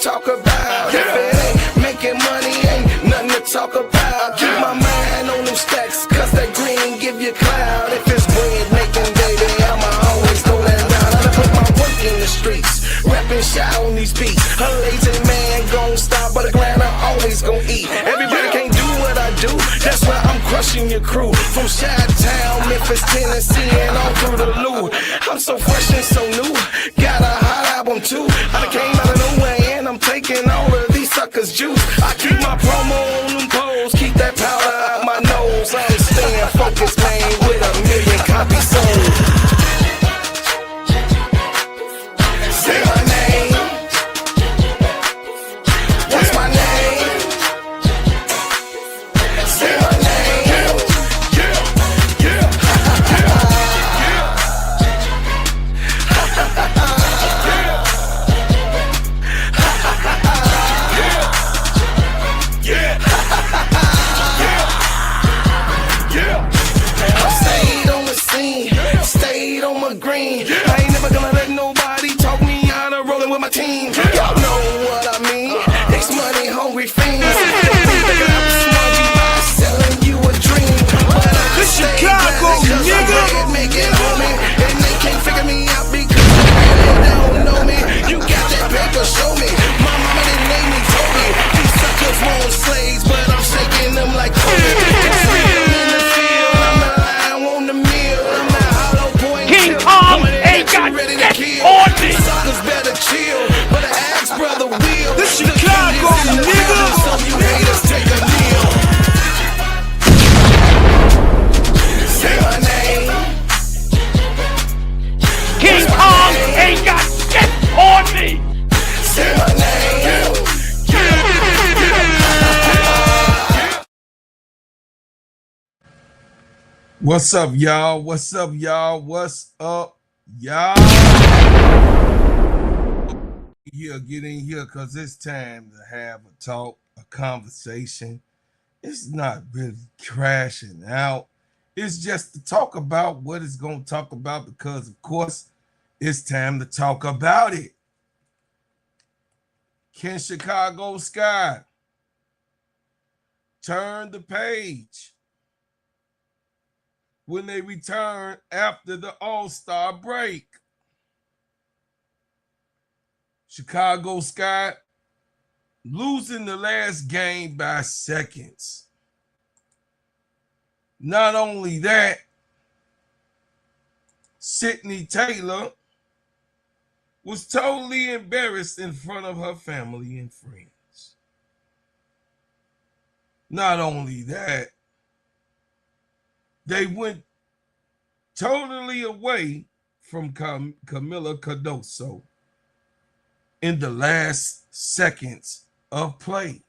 talk about. If it ain't making money, ain't nothing to talk about. Keep my mind on them stacks, cause that green give you cloud. If it's bread making, baby, I'ma always throw that down. I done put my work in the streets, rapping shot on these beats. A lazy man gon' stop, but a grinder always gon' eat. Everybody can't do what I do, that's why I'm crushing your crew. From Chi-Town, Memphis, Tennessee, and all through the Lou. I'm so fresh and so new, got a hot album too. I done came out of nowhere and I'm taking all of these suckers' juice. I keep my promo on them poles, keep that powder out my nose. I'm staying focused, man, with 1 million copies sold. Say my name. What's my name? Say my name. Stayed on my green. I ain't never gonna let nobody talk me out of rolling with my team. Y'all know what I mean. It's money hungry fiends. Selling you a dream. But I Chicago, nigga. Make it homie. And they can't figure me out because they don't know me. You got that paper, show me. My mama didn't name me Toby. These suckers want slaves, but I'm shaking them like Kobe. It's real in the field. I'm the lion on the mill. I'm the hollow point. King Kong ain't got shit on me. Suckers better chill, but an axe brother will. The Chicago, nigga. Some you haters take a kneel. Say my name. King Kong ain't got shit on me. Say my name. What's up, y'all? What's up, y'all? What's up, y'all? Get in here, because it's time to have a talk, a conversation. It's not really crashing out. It's just to talk about what it's going to talk about, because, of course, it's time to talk about it. Can Chicago Sky turn the page when they return after the All-Star break? Chicago Sky losing the last game by seconds. Not only that, Sydney Taylor was totally embarrassed in front of her family and friends. Not only that, they went totally away from Kamilla Cardoso in the last seconds of play.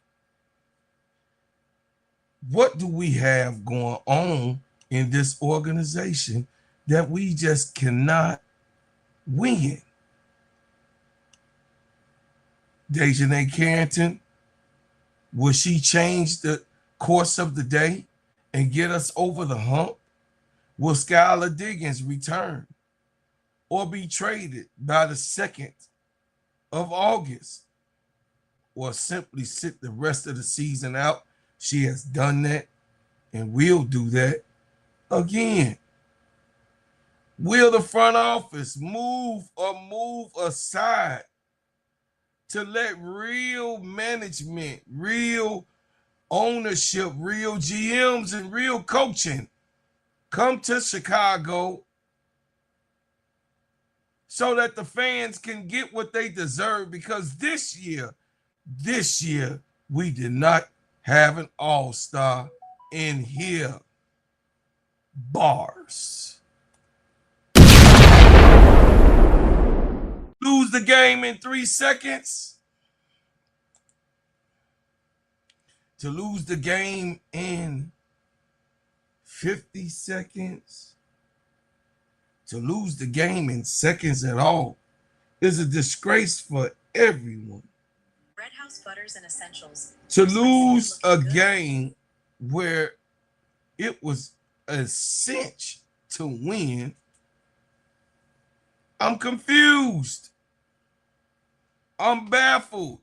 What do we have going on in this organization that we just cannot win? DiJonai Carrington, will she change the course of the day and get us over the hump? Will Skylar Diggins return or be traded by the 2nd of August, or simply sit the rest of the season out? She has done that and will do that again. Will the front office move aside to let real management, real ownership, real GMs, and real coaching come to Chicago so that the fans can get what they deserve? Because this year, we did not have an all-star in here. Bars. Lose the game in 3 seconds. To lose the game in 50 seconds. To lose the game in seconds at all is a disgrace for everyone. Red House butters and essentials. To lose a game where it was a cinch to win, I'm confused. I'm baffled.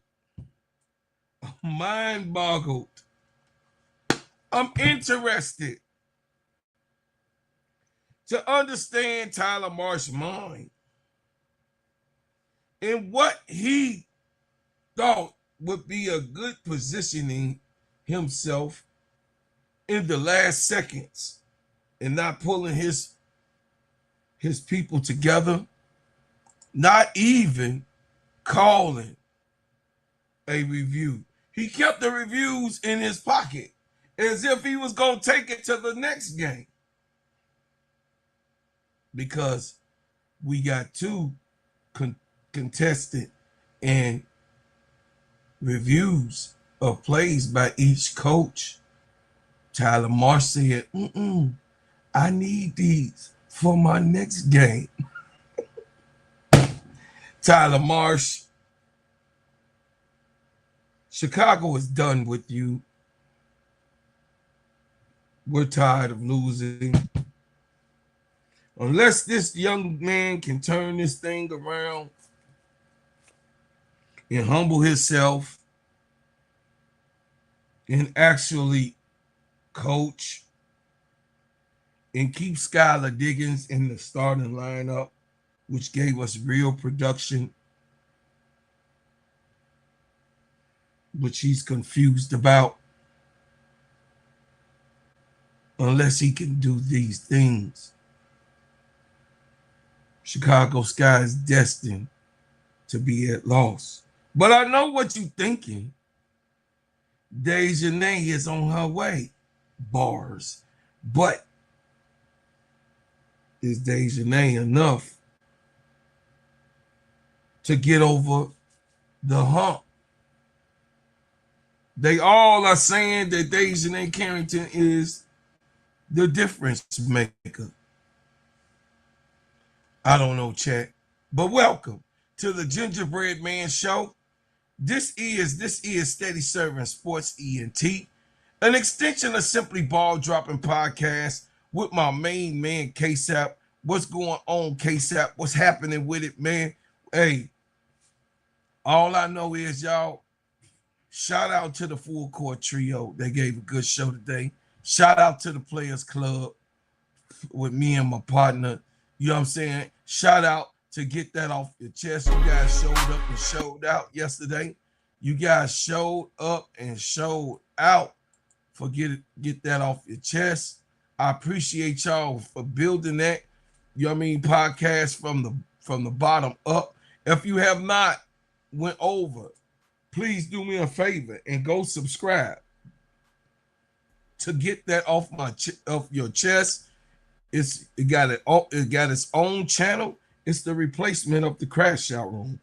mind boggled. I'm interested to understand Tyler Marsh's mind and what he thought would be a good positioning himself in the last seconds and not pulling his people together, not even calling a review. He kept the reviews in his pocket as if he was going to take it to the next game, because we got two contested and reviews of plays by each coach. Tyler Marsh said, I need these for my next game. Tyler Marsh, Chicago is done with you. We're tired of losing. Unless this young man can turn this thing around and humble himself and actually coach and keep Skylar Diggins in the starting lineup, which gave us real production, which he's confused about. Unless he can do these things, Chicago Sky is destined to be at loss. But I know what you're thinking. DiJonai is on her way. Bars. But is DiJonai enough to get over the hump? They all are saying that DiJonai Carrington is the difference maker. I don't know, chat. But welcome to the Gingerbread Man Show. This is Steady Serving Sports ENT, an extension of Simply Ball Dropping Podcast with my main man, K-Sap. What's going on, K-Sap? What's happening with it, man? Hey, all I know is, y'all, shout out to the Full Court Trio. They gave a good show today. Shout out to the Players Club with me and my partner. You know what I'm saying? Shout out to get that off your chest. You guys showed up and showed out yesterday. You guys showed up and showed out for get that off your chest. I appreciate y'all for building that, you know what I mean, podcast from the bottom up. If you have not went over, please do me a favor and go subscribe to get that off your chest. It got its own channel. It's the replacement of the Crash Out Room.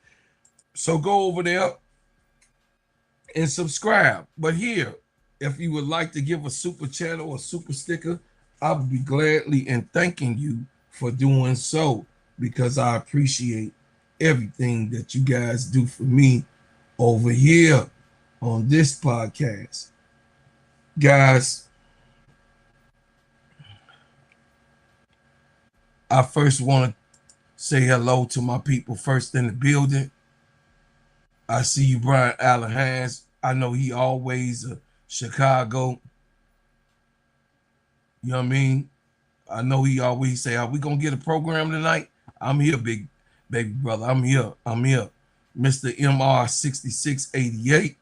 So go over there and subscribe. But here, if you would like to give a super channel or super sticker, I would be gladly and thanking you for doing so, because I appreciate everything that you guys do for me over here on this podcast. Guys, I first want to say hello to my people first in the building. I see you, Brian Allen Hans. I know he always Chicago. You know what I mean? I know he always say, are we going to get a program tonight? I'm here, big baby brother. I'm here. Mr. MR6688.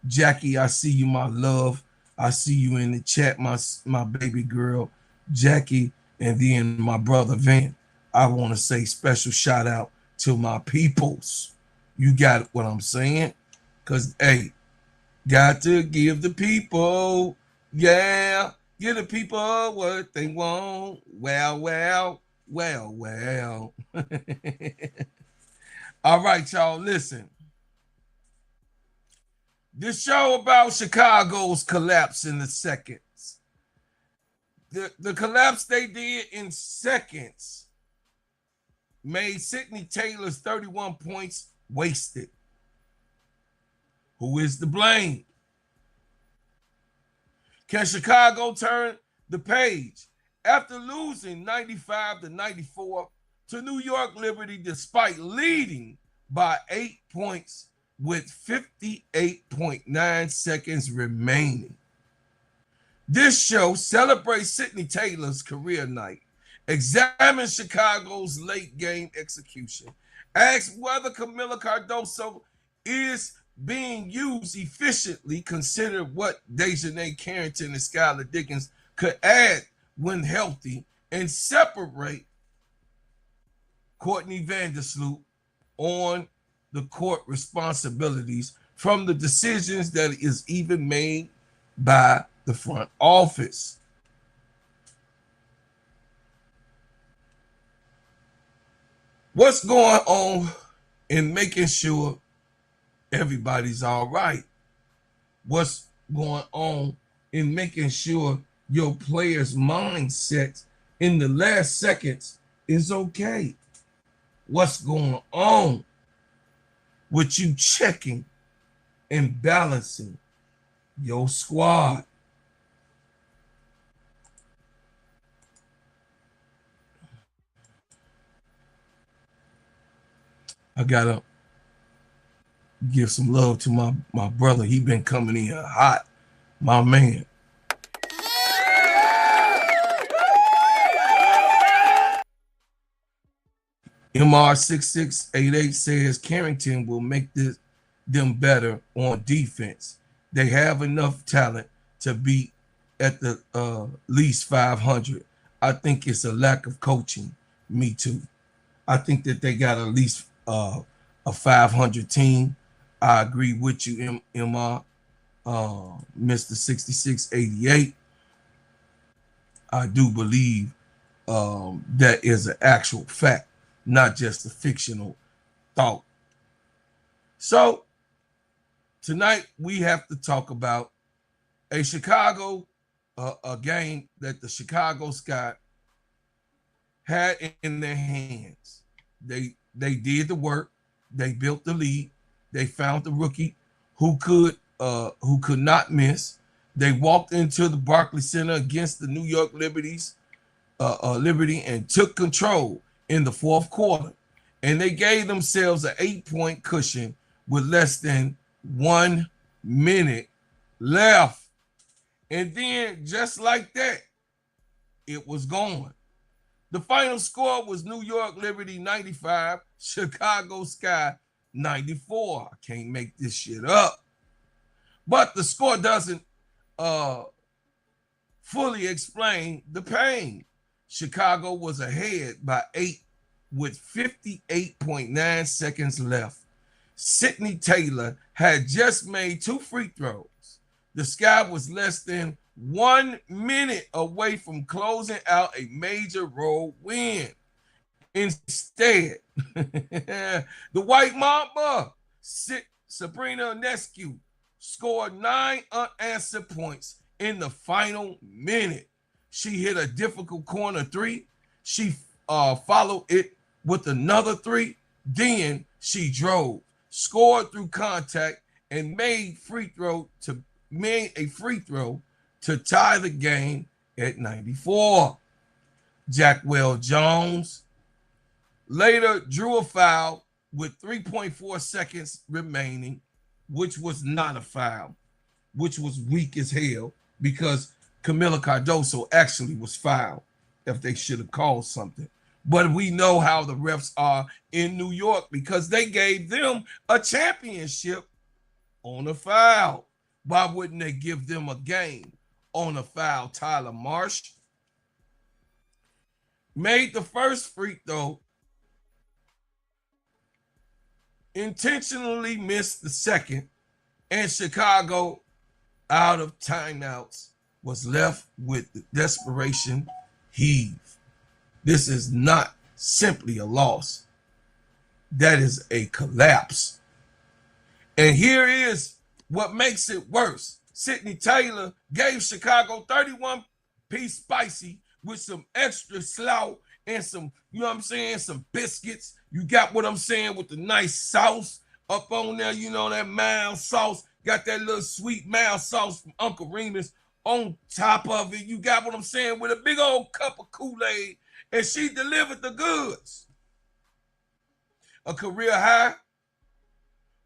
Jackie, I see you, my love. I see you in the chat, my baby girl, Jackie. And then my brother Van. I want to say special shout out to my peoples. You got what I'm saying? Because, hey, got to give the people, yeah, give the people what they want. Well. All right, y'all, listen. This show about Chicago's collapse in the seconds. The collapse they did in seconds made Sidney Taylor's 31 points wasted. Who is to blame? Can Chicago turn the page after losing 95-94 to New York Liberty despite leading by 8 points with 58.9 seconds remaining. This show celebrates Sidney Taylor's career night, examines Chicago's late game execution, asks whether Kamilla Cardoso is being used efficiently, consider what DiJonai Carrington and Skylar Diggins could add when healthy, and separate Courtney Vandersloot on the court responsibilities from the decisions that is even made by the front office. What's going on in making sure everybody's all right? What's going on in making sure your players' mindset in the last seconds is okay? What's going on with you checking and balancing your squad? I gotta give some love to my brother. He been coming in here hot, my man. MR6688 says Carrington will make them better on defense. They have enough talent to be at the least 500. I think it's a lack of coaching. Me too. I think that they got at least a 500 team. I agree with you, MR, Mr. 6688. I do believe that is an actual fact, not just a fictional thought. So tonight we have to talk about a Chicago, a game that the Chicago Sky had in their hands. They did the work. They built the lead. They found the rookie who could not miss. They walked into the Barclays Center against the New York Liberty and took control in the fourth quarter. And they gave themselves an 8-point cushion with less than 1 minute left. And then just like that, it was gone. The final score was New York Liberty 95, Chicago Sky 94. I can't make this shit up. But the score doesn't fully explain the pain. Chicago was ahead by 8 with 58.9 seconds left. Sidney Taylor had just made 2 free throws. The Sky was less than 1 minute away from closing out a major road win. Instead, the White Mamba, Sabrina Ionescu, scored 9 unanswered points in the final minute. She hit a difficult corner 3. She followed it with another 3. Then she drove, scored through contact, and made a free throw to tie the game at 94. Jackwell Jones later drew a foul with 3.4 seconds remaining, which was not a foul, which was weak as hell because Kamilla Cardoso actually was fouled if they should have called something. But we know how the refs are in New York because they gave them a championship on a foul. Why wouldn't they give them a game on a foul? Tyler Marsh made the first free throw, intentionally missed the second, and Chicago, out of timeouts, was left with the desperation heave. This is not simply a loss. That is a collapse. And here is what makes it worse. Sidney Taylor gave Chicago 31-piece spicy with some extra slaw and some, you know what I'm saying, some biscuits. You got what I'm saying with the nice sauce up on there, you know, that mild sauce. Got that little sweet mild sauce from Uncle Remus on top of it. You got what I'm saying with a big old cup of Kool-Aid, and she delivered the goods. A career high,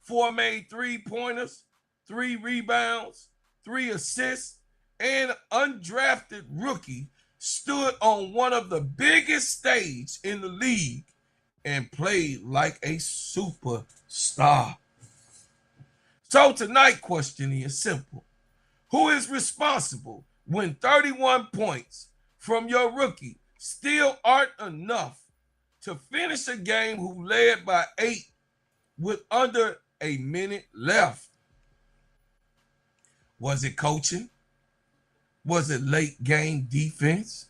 4 made 3-pointers, 3 rebounds, 3 assists, and undrafted rookie stood on one of the biggest stages in the league and played like a superstar. So tonight's question is simple. Who is responsible when 31 points from your rookie still aren't enough to finish a game who led by 8 with under a minute left? Was it coaching? Was it late game defense?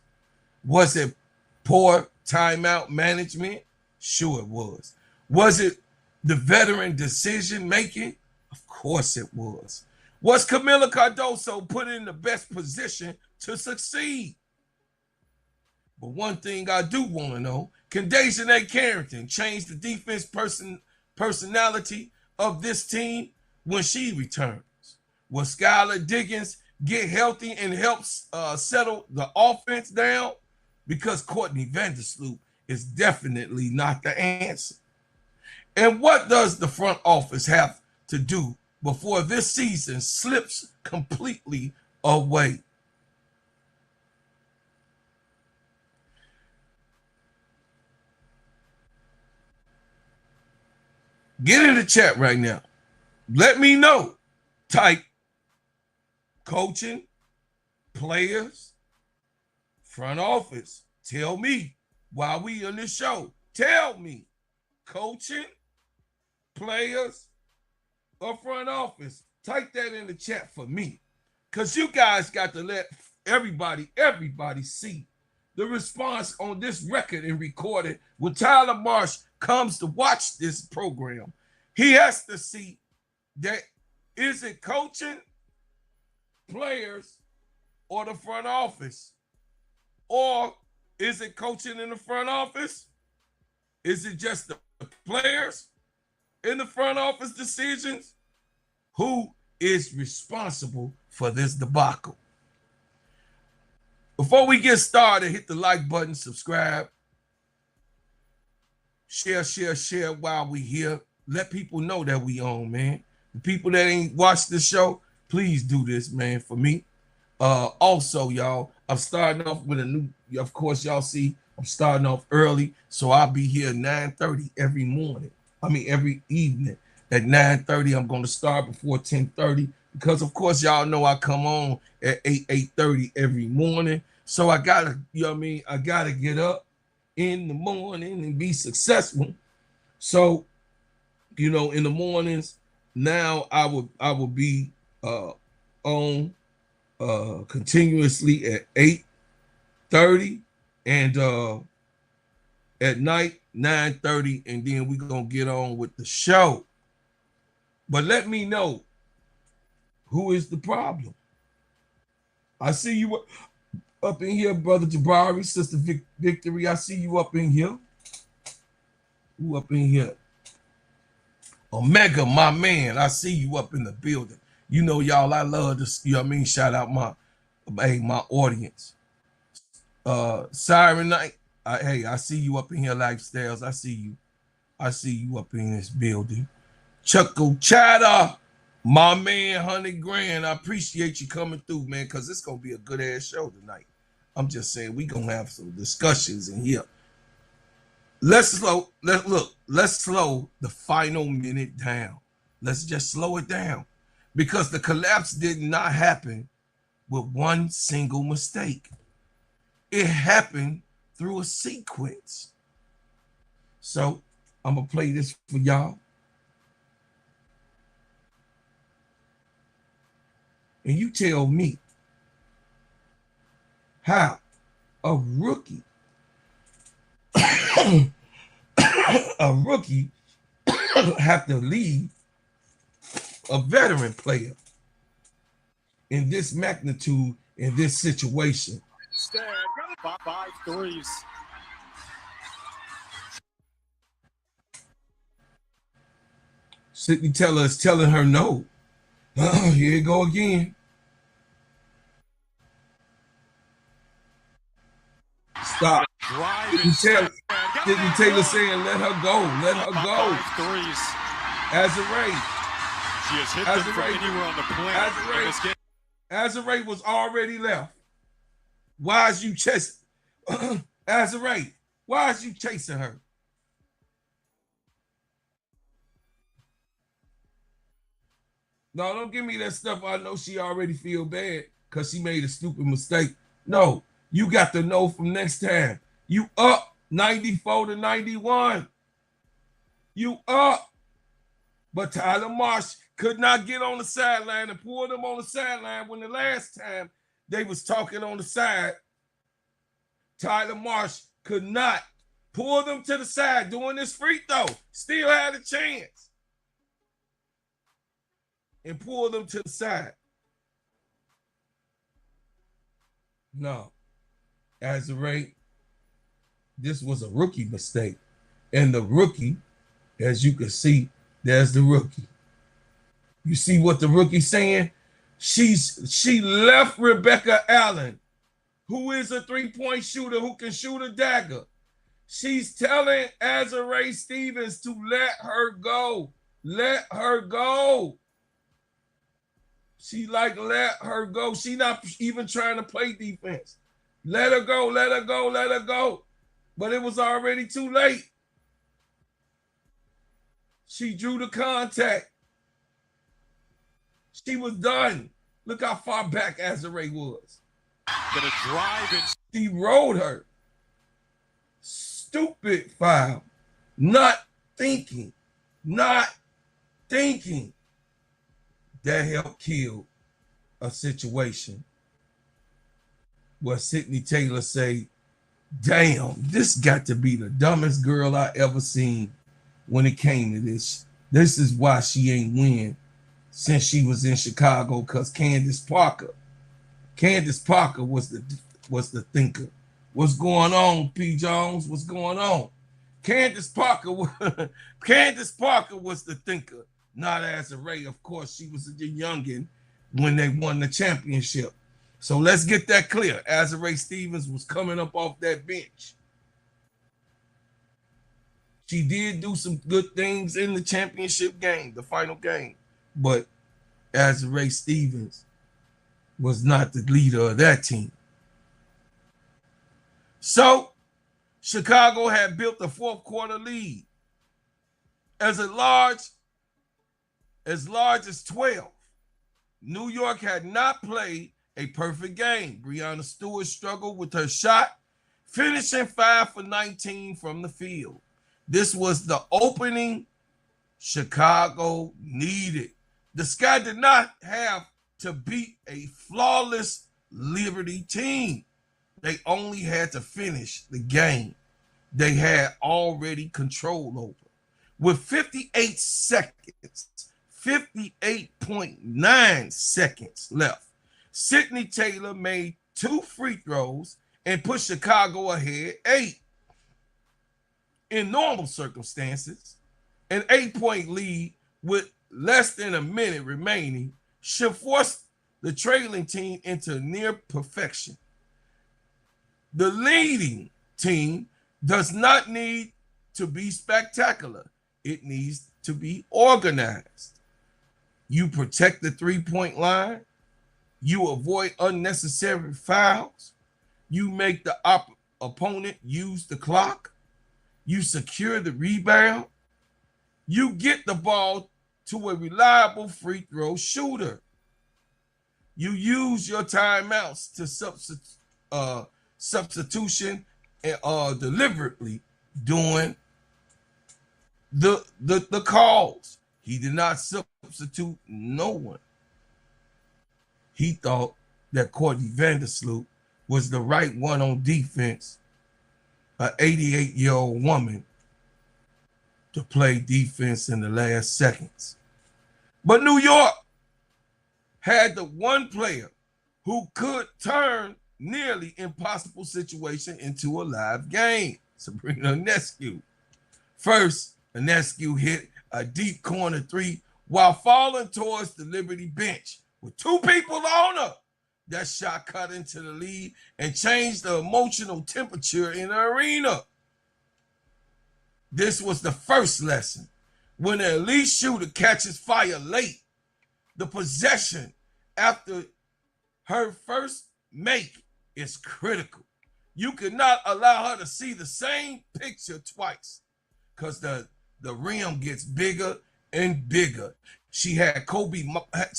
Was it poor timeout management? Sure it was. Was it the veteran decision making? Of course it was. Was Kamilla Cardoso put in the best position to succeed? But one thing I do want to know, can DiJonai Carrington change the defense personality of this team when she returns? Will Skylar Diggins get healthy and help settle the offense down? Because Courtney Vandersloot is definitely not the answer. And what does the front office have to do before this season slips completely away? Get in the chat right now. Let me know. Type coaching, players, front office. Tell me while we on this show. Tell me coaching, players, or front office. Type that in the chat for me. Because you guys got to let everybody see the response on this record and record it. When Tyler Marsh comes to watch this program, he has to see that is it coaching, players, or the front office? Or is it coaching in the front office? Is it just the players in the front office decisions? Who is responsible for this debacle? Before we get started, hit the like button, subscribe, share while we here. Let people know that we on, man. The people that ain't watched the show, please do this, man, for me. Also, y'all, I'm starting off with a new, of course, y'all see I'm starting off early, so I'll be here 9:30 every morning. Every evening at 9:30. I'm going to start before 10:30 because, of course, y'all know I come on at 8:30 every morning. So I gotta, I gotta get up in the morning and be successful. So, in the mornings now I will be on continuously at 8:30 and at night 9:30, and then we're gonna get on with the show. But let me know who is the problem. I see you up in here, Brother Jabari, Sister Victory. I see you up in here. Who up in here? Omega, my man. I see you up in the building. Y'all, I love this. Shout out my audience. Siren Night. I see you up in here, Lifestyles. I see you up in this building. Chuckle Chatter, my man, 100 grand. I appreciate you coming through, man, because it's gonna be a good ass show tonight. I'm just saying we gonna have some discussions in here. Let's slow the final minute down. Let's just slow it down, because the collapse did not happen with one single mistake. It happened through a sequence. So I'm gonna play this for y'all. And you tell me how a rookie have to lead a veteran player in this magnitude, in this situation. Five threes. Sydney Teller is telling her no. Oh, here you go again. Stop. Sydney Taylor saying, let her go. Let her go. Threes. As a race. She has hit them from anywhere on the planet in this game. Azare was already left. Why is you chasing Azare? Why is you chasing her? No, don't give me that stuff. I know she already feel bad because she made a stupid mistake. No, you got to know from next time. You up 94-91. You up. But Tyler Marsh could not get on the sideline and pull them on the sideline when the last time they was talking on the side. Tyler Marsh could not pull them to the side doing this free throw. Still had a chance. And pull them to the side. No. Azare, this was a rookie mistake. And the rookie, as you can see, there's the rookie. You see what the rookie's saying? She left Rebecca Allen, who is a three-point shooter who can shoot a dagger. She's telling Azare Stevens to let her go. Let her go. She like, let her go. She not even trying to play defense. Let her go, let her go, let her go. But it was already too late. She drew the contact. She was done. Look how far back Azare was. Gonna drive and She rolled her. Stupid foul. Not thinking. Not thinking. That helped kill a situation where Sydney Taylor say, damn, this got to be the dumbest girl I ever seen when it came to this. This is why she ain't win since she was in Chicago, because Candace Parker was the thinker. What's going on, P. Jones? What's going on? Candace Parker was the thinker. Not Azare, of course. She was a youngin' when they won the championship. So let's get that clear. Azare Stevens was coming up off that bench. She did do some good things in the championship game, the final game. But Azare Stevens was not the leader of that team. So Chicago had built a fourth quarter lead as large as 12. New York had not played a perfect game. Breanna Stewart struggled with her shot, finishing 5 for 19 from the field. This was the opening Chicago needed. The Sky did not have to beat a flawless Liberty team. They only had to finish the game they had already control over. With 58 seconds, 58.9 seconds left, Sydney Taylor made 2 free throws and put Chicago ahead 8. In normal circumstances, an 8-point lead with less than a minute remaining should force the trailing team into near perfection. The leading team does not need to be spectacular. It needs to be organized. You protect the three-point line. You avoid unnecessary fouls. You make the opponent use the clock. You secure the rebound. You get the ball to a reliable free throw shooter. You use your timeouts to substitution and deliberately doing the calls. He did not substitute no one. He thought that Courtney Vandersloot was the right one on defense, an 88-year-old woman, to play defense in the last seconds. But New York had the one player who could turn nearly impossible situation into a live game, Sabrina Ionescu. First, Ionescu hit a deep corner 3 while falling towards the Liberty bench with 2 people on her. That shot cut into the lead and changed the emotional temperature in the arena. This was the first lesson. When an elite shooter catches fire late, The possession after her first make is critical. You cannot allow her to see the same picture twice because the rim gets bigger and bigger. She had Kobe.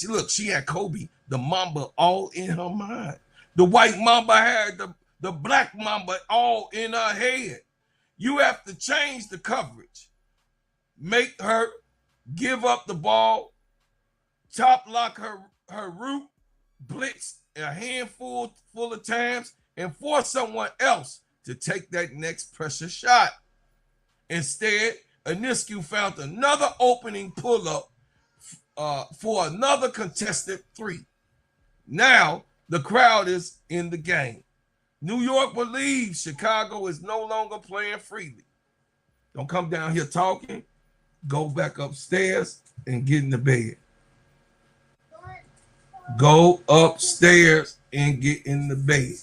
Look, she had Kobe, the Mamba, all in her mind. The white Mamba had the black Mamba all in her head. You have to change the coverage. Make her give up the ball, top lock her root, blitz a handful of times, and force someone else to take that next pressure shot. Instead, Aniscu found another opening pull-up for another contested three. Now, the crowd is in the game. New York believes Chicago is no longer playing freely. Don't come down here talking. Go back upstairs and get in the bed. Go upstairs and get in the bed.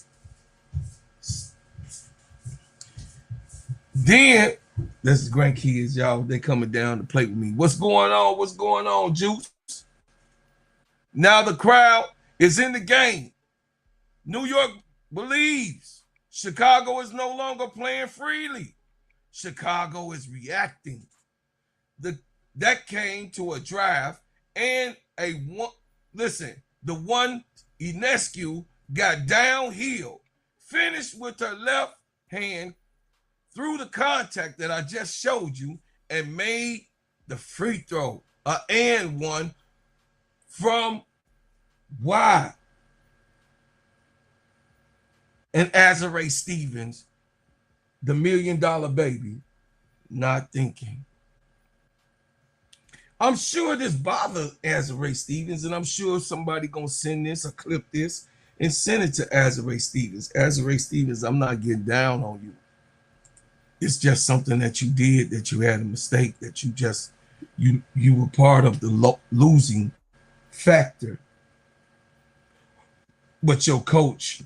Then, this is grandkids, y'all. They coming down to play with me. What's going on? What's going on, Juice? Now the crowd is in the game. New York believes Chicago is no longer playing freely. Chicago is reacting. That came to a drive and the one Ionescu got downhill, finished with her left hand through the contact that I just showed you and made the free throw, and one from wide. And Azare Stevens, the $1 million baby, not thinking. I'm sure this bothered Azare Stevens, and I'm sure somebody gonna send this or clip this and send it to Azare Stevens. Azare Stevens, I'm not getting down on you. It's just something that you did, that you had a mistake, that you were part of the losing factor. But your coach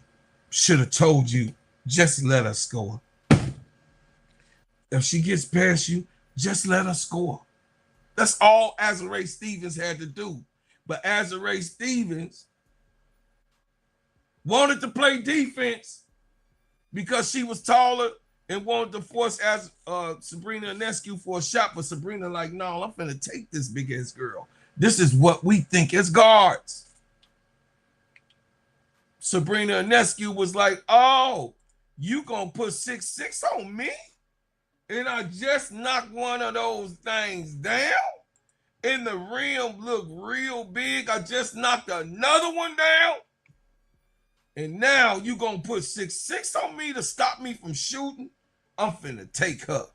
should have told you, just let her score. If she gets past you, just let her score. That's all Azare Stevens had to do. But Azare Stevens wanted to play defense because she was taller and wanted to force Sabrina Ionescu for a shot. But Sabrina like, no, I'm finna take this big ass girl. This is what we think as guards. Sabrina Ionescu was like, oh, you gonna put 6'6" on me? And I just knocked one of those things down, and the rim looked real big. I just knocked another one down, and now you gonna put 6'6" on me to stop me from shooting? I'm finna take her.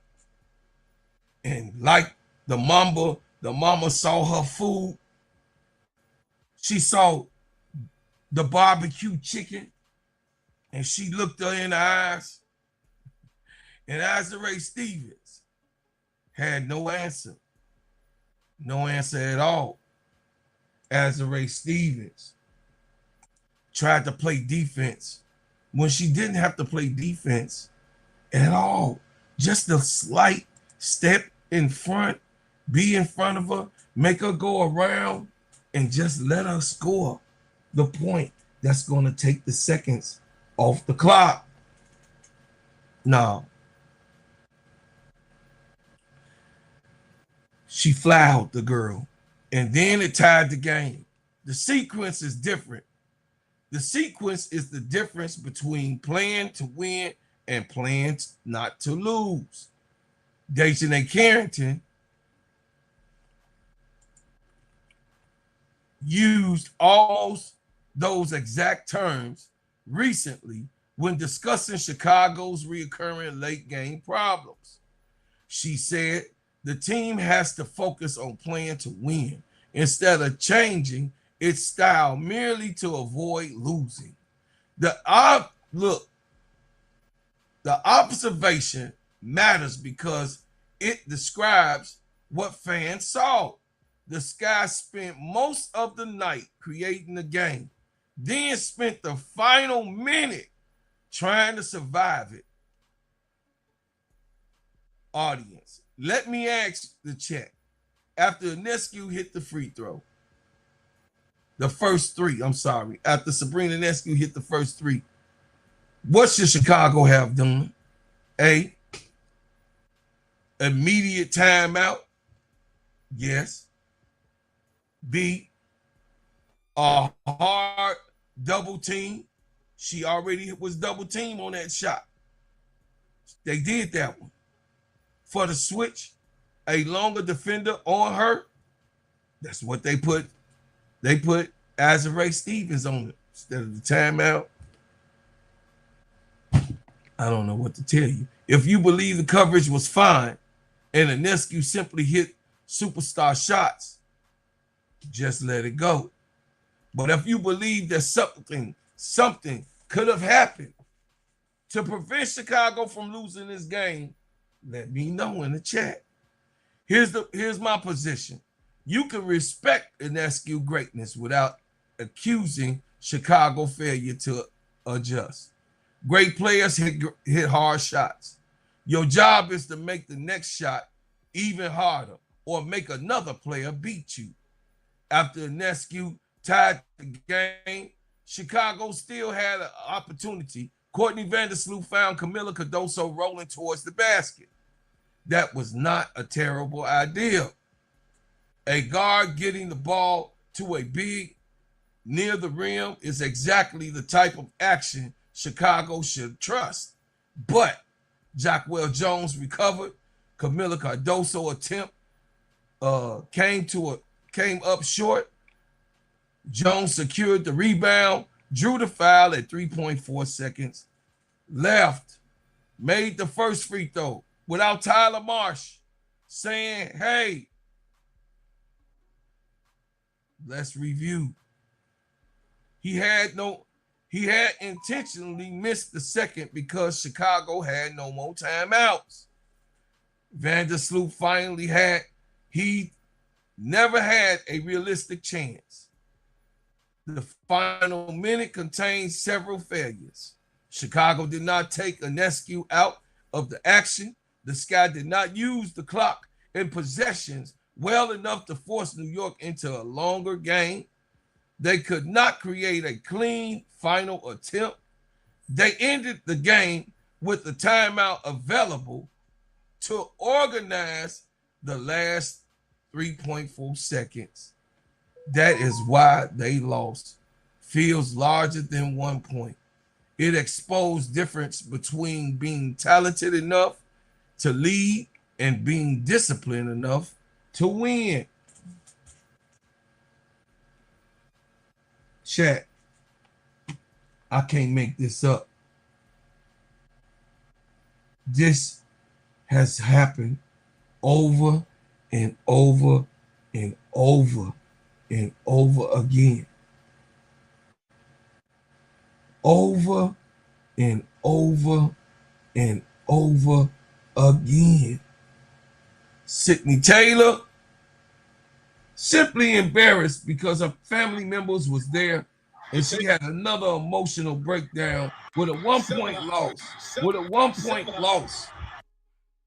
And like the mama saw her food. She saw the barbecue chicken, and she looked her in the eyes. And Azare Stevens had no answer. No answer at all. Azare Stevens tried to play defense when she didn't have to play defense at all. Just a slight step in front, be in front of her, make her go around, and just let her score the point that's going to take the seconds off the clock. No. She fouled the girl, and then it tied the game. The sequence is different. The sequence is the difference between playing to win and playing not to lose. DiJonai Carrington used almost those exact terms recently when discussing Chicago's recurring late game problems. She said, the team has to focus on playing to win instead of changing its style merely to avoid losing. The observation matters because it describes what fans saw. The Sky spent most of the night creating the game, then spent the final minute trying to survive it. Audience, let me ask the chat. After Ionescu hit the free throw, The first three, I'm sorry. After Sabrina Ionescu hit the first three, what should Chicago have done? A, immediate timeout. Yes. B, a hard double team. She already was double team on that shot. They did that one. For the switch, a longer defender on her. That's what they put. They put Azurá Stevens on it instead of the timeout. I don't know what to tell you. If you believe the coverage was fine and Ionescu simply hit superstar shots, just let it go. But if you believe that something could have happened to prevent Chicago from losing this game, let me know in the chat. Here's my position. You can respect Ionescu greatness without accusing Chicago failure to adjust. Great players hit hard shots. Your job is to make the next shot even harder or make another player beat you. After Ionescu tied the game, Chicago still had an opportunity. Courtney Vandersloot found Kamilla Cardoso rolling towards the basket. That was not a terrible idea. A guard getting the ball to a big near the rim is exactly the type of action Chicago should trust. But Jacquel Jones recovered. Kamilla Cardoso attempt came up short. Jones secured the rebound, drew the foul at 3.4 seconds left, made the first free throw without Tyler Marsh saying, hey, let's review. He had intentionally missed the second because Chicago had no more timeouts. Vandersloot he never had a realistic chance. The final minute contained several failures. Chicago did not take Ionescu out of the action. The Sky did not use the clock and possessions well enough to force New York into a longer game. They could not create a clean final attempt. They ended the game with the timeout available to organize the last 3.4 seconds. That is why they lost. Feels larger than 1 point. It exposed difference between being talented enough to lead and being disciplined enough to win. Chat, I can't make this up. This has happened over and over and over and over again. Over and over and over again. Sydney Taylor, simply embarrassed because her family members was there and she had another emotional breakdown with a 1 point loss,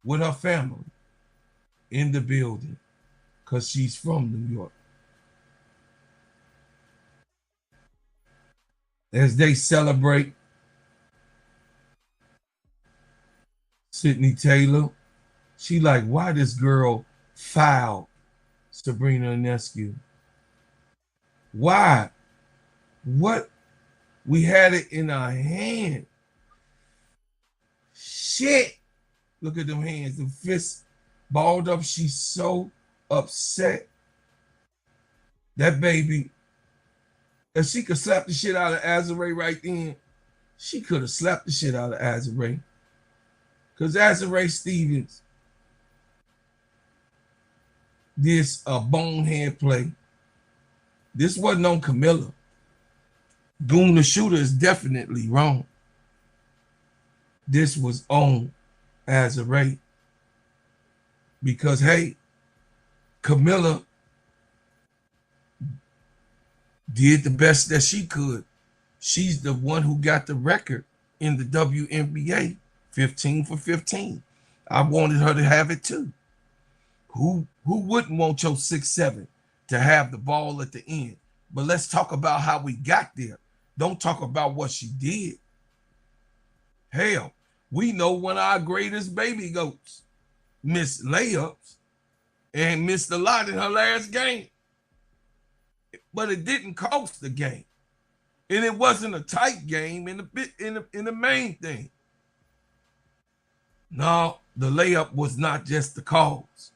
with her family in the building because she's from New York. As they celebrate Sydney Taylor, she like, why this girl fouled Sabrina Ionescu? Why? What? We had it in our hand. Shit. Look at them hands, the fists balled up. She's so upset. That baby, if she could slap the shit out of Azurá right then, she could have slapped the shit out of Azurá. Because Azurá Stevens did a bonehead play. This wasn't on Kamilla. Goon the shooter is definitely wrong. This was on Azurá. Because, hey, Kamilla did the best that she could. She's the one who got the record in the WNBA, 15 for 15. I wanted her to have it too. Who wouldn't want your 6'7" to have the ball at the end? But let's talk about how we got there. Don't talk about what she did. Hell, we know one of our greatest baby goats missed layups and missed a lot in her last game. But it didn't cost the game. And it wasn't a tight game in the main thing. No, the layup was not just the cause.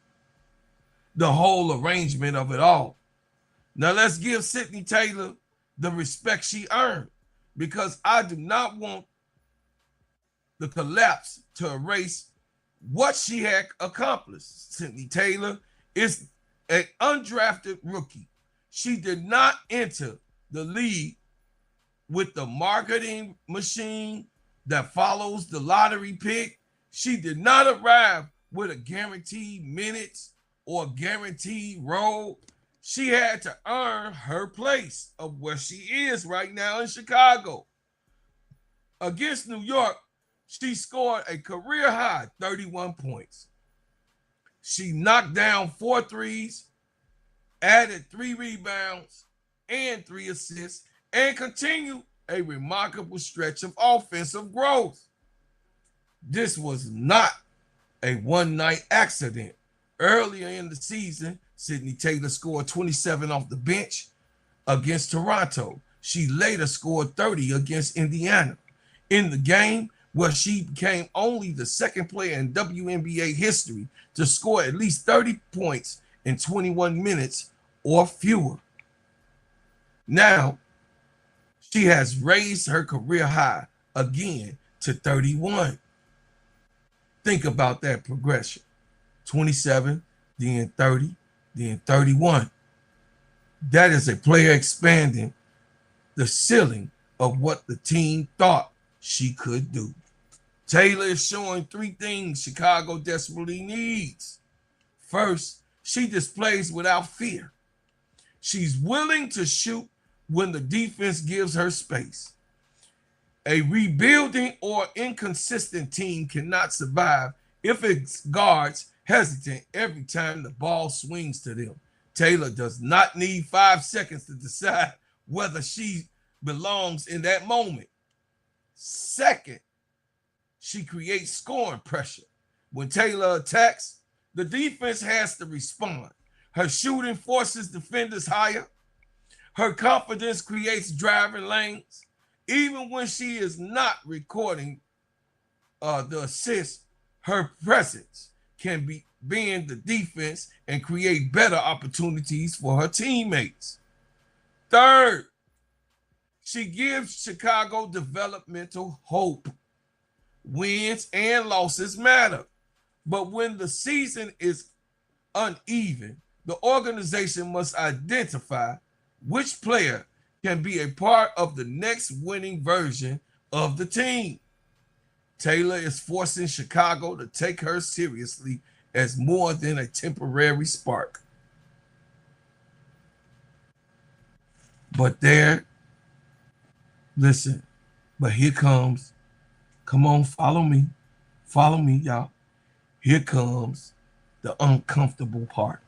The whole arrangement of it all. Now let's give Sydney Taylor the respect she earned, because I do not want the collapse to erase what she had accomplished. Sydney Taylor is an undrafted rookie. She did not enter the league with the marketing machine that follows the lottery pick. She did not arrive with a guaranteed minutes or guaranteed role. She had to earn her place of where she is right now in Chicago. Against New York, she scored a career high 31 points. She knocked down 4 threes, added 3 rebounds and 3 assists, and continued a remarkable stretch of offensive growth. This was not a one-night accident. Earlier in the season, Sydney Taylor scored 27 off the bench against Toronto. She later scored 30 against Indiana. In the game where she became only the second player in WNBA history to score at least 30 points in 21 minutes or fewer. Now, she has raised her career high again to 31. Think about that progression. 27, then 30, then 31. That is a player expanding the ceiling of what the team thought she could do. Taylor is showing 3 things Chicago desperately needs. First, she displays without fear. She's willing to shoot when the defense gives her space. A rebuilding or inconsistent team cannot survive if its guards hesitant every time the ball swings to them. Taylor does not need 5 seconds to decide whether she belongs in that moment. Second, she creates scoring pressure. When Taylor attacks, the defense has to respond. Her shooting forces defenders higher. Her confidence creates driving lanes. Even when she is not recording the assist, her presence can bend the defense and create better opportunities for her teammates. Third, she gives Chicago developmental hope. Wins and losses matter, but when the season is uneven, the organization must identify which player can be a part of the next winning version of the team. Taylor is forcing Chicago to take her seriously as more than a temporary spark. But here comes, come on, follow me, y'all. Here comes the uncomfortable part.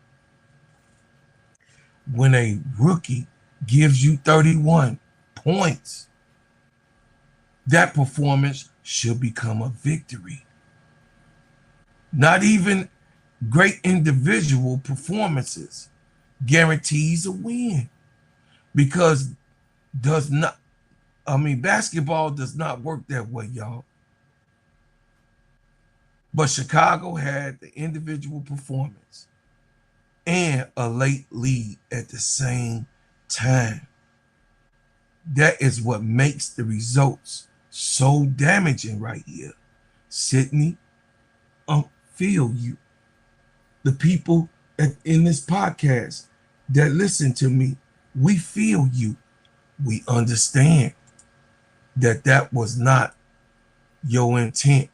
When a rookie gives you 31 points, that performance should become a victory. Not even great individual performances guarantees a win, because basketball does not work that way, y'all. But Chicago had the individual performance and a late lead at the same time. That is what makes the results so damaging right here. Sydney, feel you. The people in this podcast that listen to me, we feel you. We understand that was not your intent.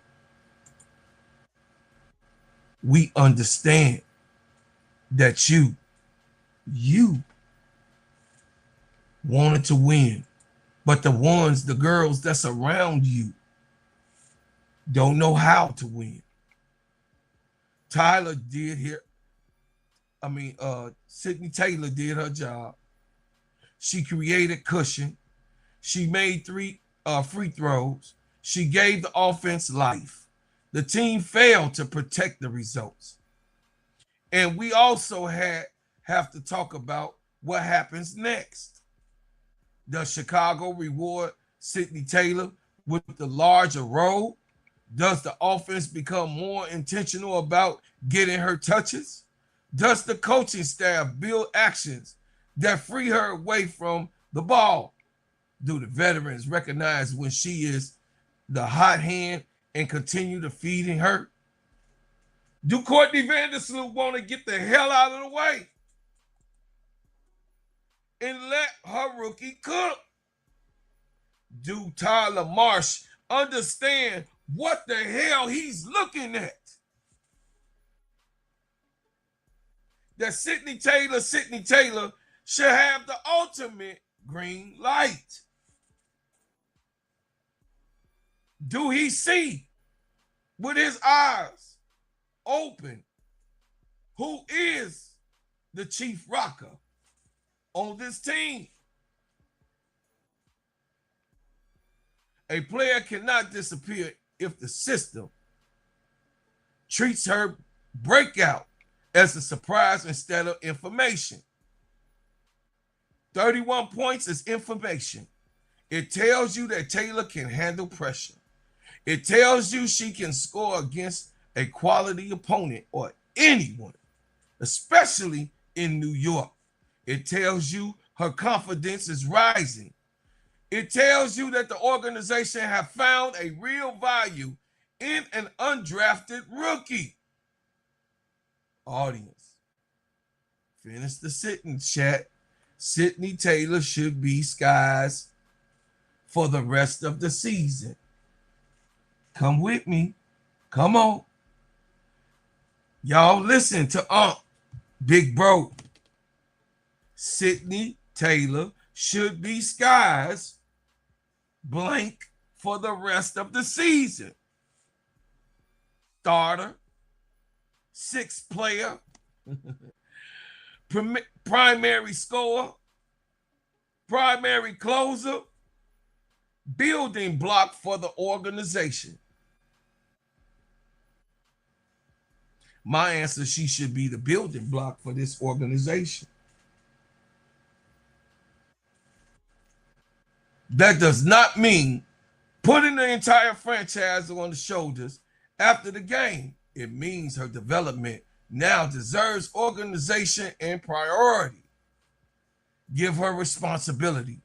We understand that you wanted to win, but the girls that's around you don't know how to win. Sydney Taylor did her job. She created cushion. She made 3 free throws. She gave the offense life. The team failed to protect the results. And we also have to talk about what happens next. Does Chicago reward Sydney Taylor with the larger role? Does the offense become more intentional about getting her touches? Does the coaching staff build actions that free her away from the ball? Do the veterans recognize when she is the hot hand and continue to feeding her? Do Courtney Vandersloot want to get the hell out of the way and let her rookie cook? Do Tyler Marsh understand what the hell he's looking at? That Sydney Taylor should have the ultimate green light. Do he see with his eyes open who is the chief rocker on this team? A player cannot disappear if the system treats her breakout as a surprise instead of information. 31 points is information. It tells you that Taylor can handle pressure. It tells you she can score against a quality opponent or anyone, especially in New York. It tells you her confidence is rising. It tells you that the organization have found a real value in an undrafted rookie. Audience, finish the sentence, chat. Sydney Taylor should be skies for the rest of the season. Come with me. Come on. Y'all listen to Big Bro. Sydney Taylor should be skies blank for the rest of the season. Starter, 6th player, primary scorer, primary closer, building block for the organization. My answer, she should be the building block for this organization. That does not mean putting the entire franchise on the shoulders after the game. It means her development now deserves organization and priority. Give her responsibility.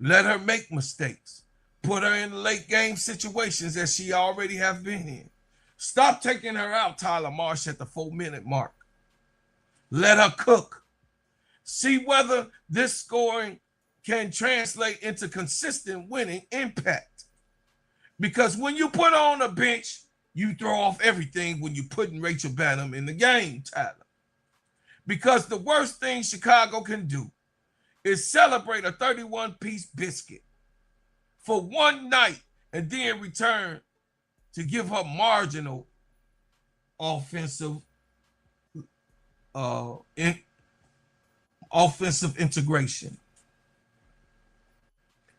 Let her make mistakes. Put her in late game situations that she already have been in. Stop taking her out, Tyler Marsh, at the 4-minute mark. Let her cook. See whether this scoring can translate into consistent winning impact. Because when you put on a bench, you throw off everything when you're putting Rachel Banham in the game, Tyler. Because the worst thing Chicago can do is celebrate a 31-piece biscuit for one night and then return to give her marginal offensive integration.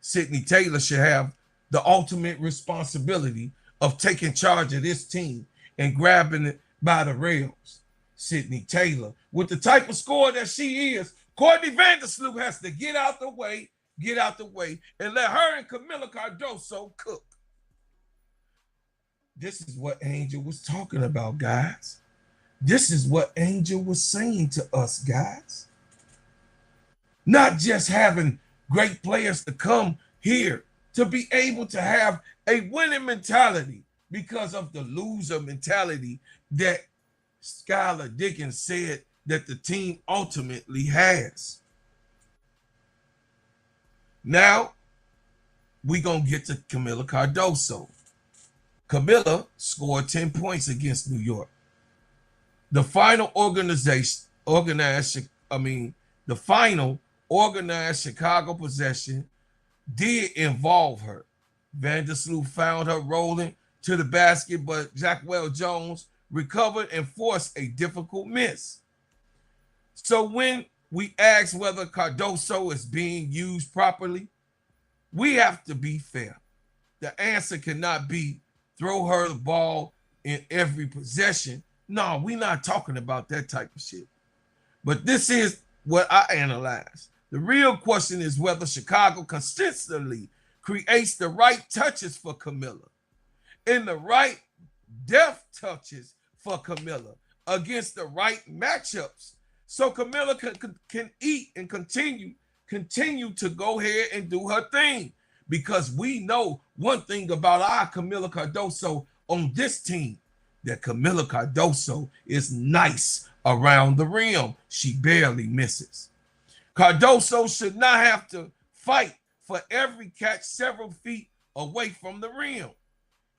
Sydney Taylor should have the ultimate responsibility of taking charge of this team and grabbing it by the rails. Sydney Taylor, with the type of scorer that she is, Courtney Vandersloot has to get out the way, and let her and Kamilla Cardoso cook. This is what Angel was talking about, guys. This is what Angel was saying to us, guys. Not just having great players to come here, to be able to have a winning mentality because of the loser mentality that Skylar Diggins said that the team ultimately has. Now, we're going to get to Kamilla Cardoso. Kamilla scored 10 points against New York. The final organized Chicago possession did involve her. Vandersloot found her rolling to the basket, but Jacquel Jones recovered and forced a difficult miss. So when we ask whether Cardoso is being used properly. We have to be fair. The answer cannot be throw her the ball in every possession. No, we're not talking about that type of shit. But this is what I analyze. The real question is whether Chicago consistently creates the right touches for Kamilla and the right depth touches for Kamilla against the right matchups, so Kamilla can eat and continue to go ahead and do her thing. Because we know one thing about our Kamilla Cardoso on this team, that Kamilla Cardoso is nice around the rim. She barely misses. Cardoso should not have to fight for every catch several feet away from the rim.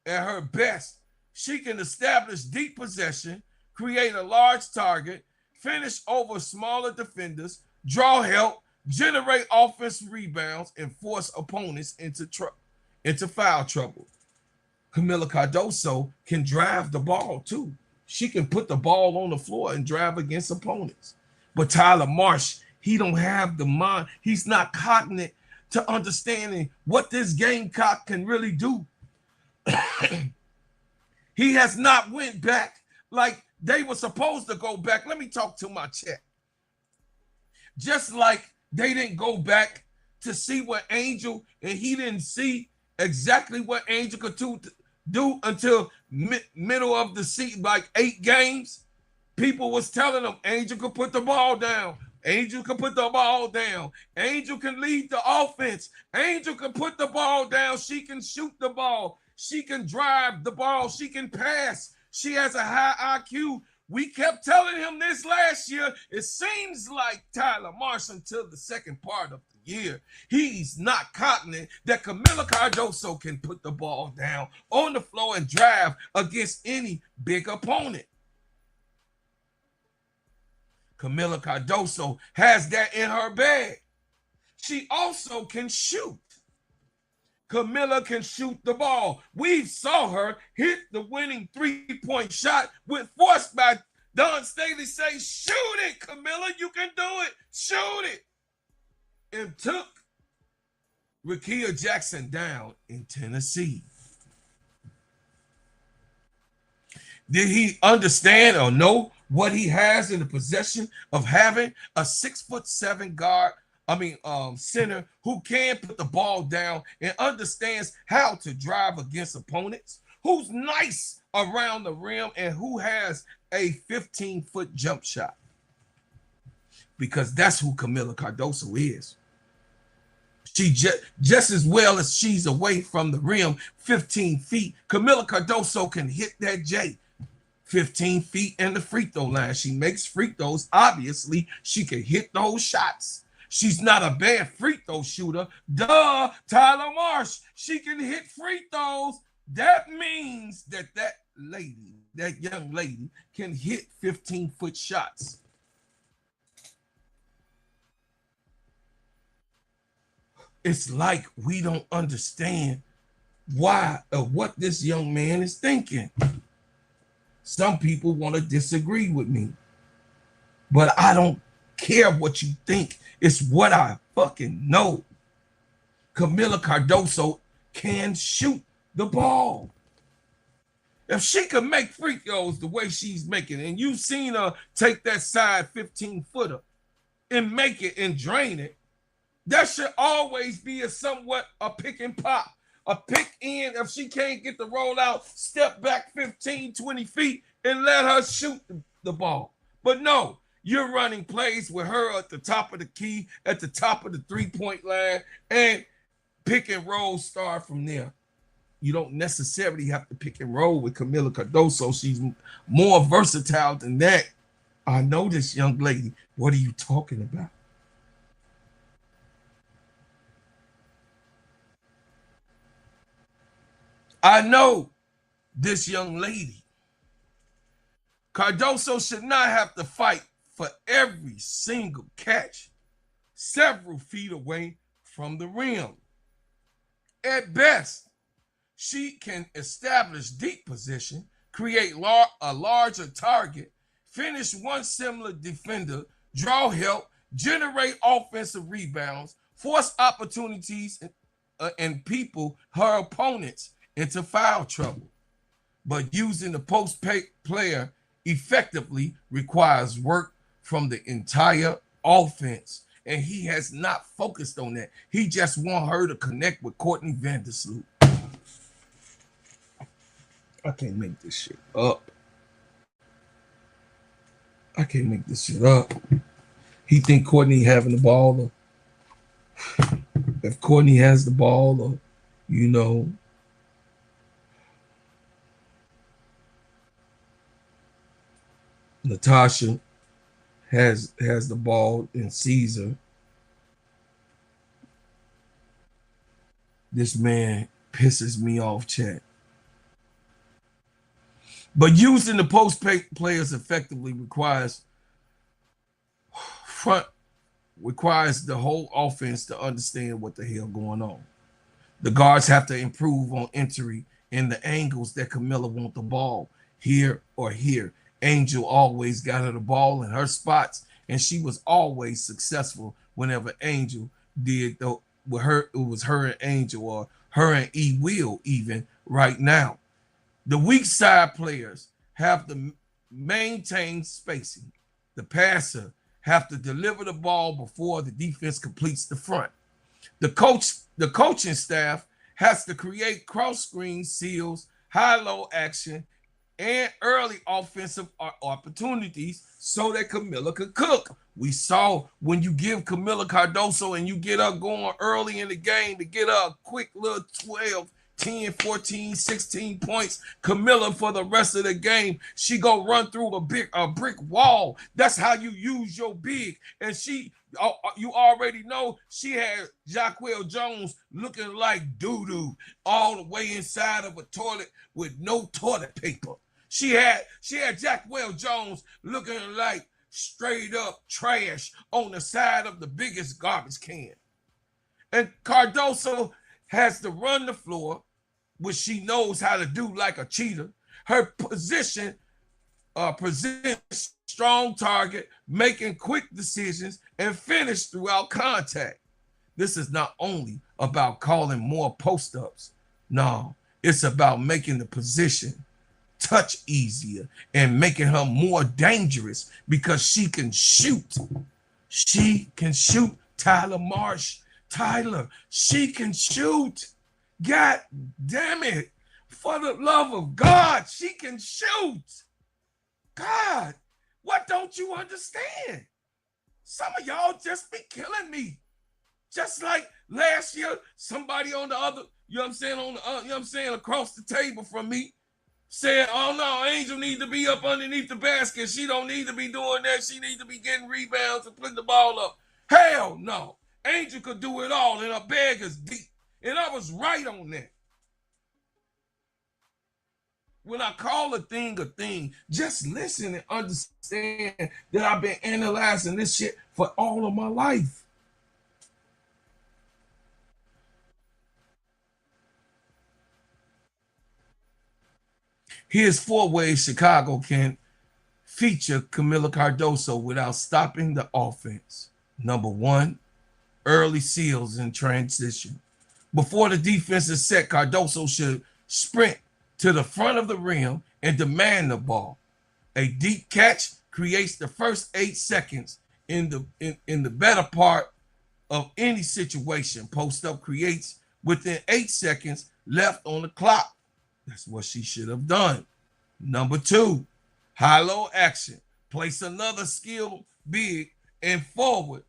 At her best, she can establish deep possession, create a large target, finish over smaller defenders, draw help, generate offensive rebounds, and force opponents into foul trouble. Kamilla Cardoso can drive the ball too. She can put the ball on the floor and drive against opponents. But Tyler Marsh, he don't have the mind. He's not cognizant to understanding what this Gamecock can really do. He has not went back like they were supposed to go back. Let me talk to my chat. Just like they didn't go back to see what Angel, and he didn't see exactly what Angel could do until middle of the season, like 8 games. People was telling them Angel could put the ball down. Angel can put the ball down. Angel can lead the offense. Angel can put the ball down. She can shoot the ball. She can drive the ball. She can pass. She has a high IQ. We kept telling him this last year. It seems like Tyler Marsh, until the second part of the year, he's not cognizant that Kamilla Cardoso can put the ball down on the floor and drive against any big opponent. Kamilla Cardoso has that in her bag. She also can shoot. Kamilla can shoot the ball. We saw her hit the winning 3-point shot with forced by Don Staley say, shoot it, Kamilla, you can do it, shoot it. And took Rickea Jackson down in Tennessee. Did he understand or know what he has in the possession of having a 6'7" guard, center who can put the ball down and understands how to drive against opponents, who's nice around the rim, and who has a 15-foot jump shot? Because that's who Kamilla Cardoso is. She just as well as she's away from the rim 15 feet, Kamilla Cardoso can hit that J 15 feet in the free throw line. She makes free throws. Obviously, she can hit those shots. She's not a bad free throw shooter. Duh, Tyler Marsh, she can hit free throws. That means that young lady can hit 15-foot shots. It's like we don't understand why or what this young man is thinking. Some people want to disagree with me, but I don't care what you think. It's what I fucking know. Kamilla Cardoso can shoot the ball. If she can make free throws the way she's making, and you've seen her take that side 15-footer and make it and drain it, that should always be a pick and pop. A pick in, if she can't get the roll out, step back 15, 20 feet and let her shoot the ball. But no, you're running plays with her at the top of the key, at the top of the 3-point line, and pick and roll start from there. You don't necessarily have to pick and roll with Kamilla Cardoso. She's more versatile than that. I know this young lady. What are you talking about? I know this young lady. Cardoso should not have to fight for every single catch several feet away from the rim. At best, she can establish deep position, create a larger target, finish one similar defender, draw help, generate offensive rebounds, force opportunities, and people, her opponents, into foul trouble. But using the post player effectively requires work from the entire offense. And he has not focused on that. He just want her to connect with Courtney Vandersloot. I can't make this shit up. I can't make this shit up. He think Courtney having the ball. Or if Courtney has the ball, or, you know, Natasha has the ball and sees her. This man pisses me off, chat. But using the post players effectively requires the whole offense to understand what the hell going on. The guards have to improve on entry and the angles that Kamilla want the ball, here or here. Angel always got her the ball in her spots, and she was always successful whenever Angel did. Though with her, it was her and Angel, or her and E Will even right now. The weak side players have to maintain spacing. The passer have to deliver the ball before the defense completes the front. The coaching staff has to create cross screen seals, high-low action, and early offensive opportunities so that Kamilla could cook. We saw when you give Kamilla Cardoso and you get her going early in the game to get her a quick little 12, 10, 14, 16 points, Kamilla for the rest of the game, she go run through a brick wall. That's how you use your big. And you already know she had Jaquel Jones looking like doo-doo all the way inside of a toilet with no toilet paper. She had Jaquel Jones looking like straight up trash on the side of the biggest garbage can. And Cardoso has to run the floor, which she knows how to do like a cheater. Her position presents strong target, making quick decisions, and finish throughout contact. This is not only about calling more post-ups. No, it's about making the position touch easier and making her more dangerous because she can shoot. She can shoot. Tyler Marsh. Tyler, she can shoot. God damn it. For the love of God, she can shoot. God, what don't you understand? Some of y'all just be killing me. Just like last year, somebody on the other, you know what I'm saying, you know what I'm saying, across the table from me said, oh no, Angel need to be up underneath the basket. She don't need to be doing that. She need to be getting rebounds and putting the ball up. Hell no. Angel could do it all, and her bag is deep. And I was right on that. When I call a thing, just listen and understand that I've been analyzing this shit for all of my life. Here's 4 ways Chicago can feature Kamilla Cardoso without stopping the offense. Number 1, early seals in transition. Before the defense is set, Cardoso should sprint to the front of the rim and demand the ball. A deep catch creates the first 8 seconds in the better part of any situation. Post up creates within 8 seconds left on the clock. That's what she should have done. Number 2, high-low action. Place another skill big and forward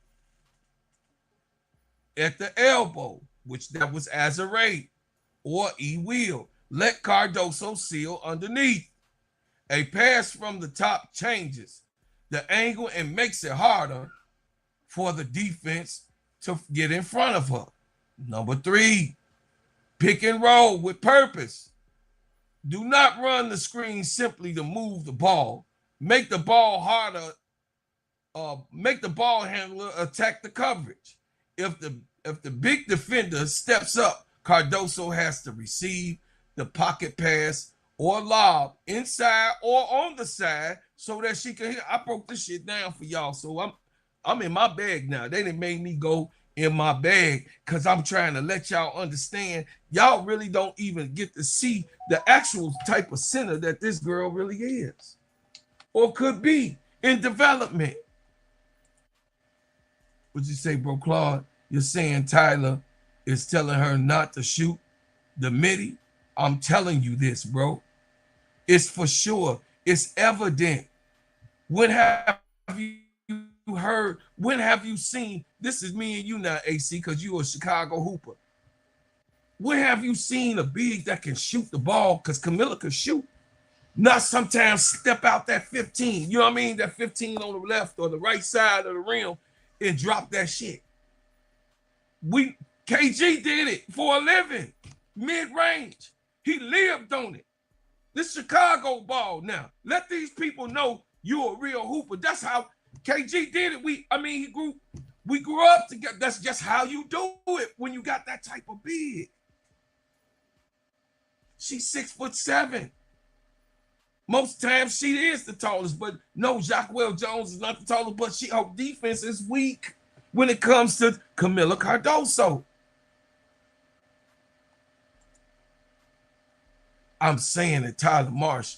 at the elbow, which that was Azarate or E Will. Let Cardoso seal underneath. A pass from the top changes the angle and makes it harder for the defense to get in front of her. Number 3, pick and roll with purpose. Do not run the screen simply to move the ball. Make the ball harder. Make the ball handler attack the coverage. If the big defender steps up, Cardoso has to receive the pocket pass or lob inside or on the side so that she can hit. I broke this shit down for y'all, so I'm in my bag now. They done made me go in my bag because I'm trying to let y'all understand. Y'all really don't even get to see the actual type of center that this girl really is or could be in development. What'd you say, bro, Claude? You're saying Tyler is telling her not to shoot the midi? I'm telling you this, bro. It's for sure. It's evident. When have you heard? When have you seen? This is me and you now, AC, because you a Chicago hooper. When have you seen a big that can shoot the ball? Because Kamilla can shoot. Not sometimes step out that 15. You know what I mean? That 15 on the left or the right side of the rim and drop that shit. KG did it for a living, mid-range. He lived on it. This Chicago ball now. Let these people know you're a real hooper. That's how KG did it. We grew up together. That's just how you do it when you got that type of big. She's 6'7". Most times she is the tallest, but no, Jacquel Jones is not the tallest, but her defense is weak when it comes to Kamilla Cardoso. I'm saying that Tyler Marsh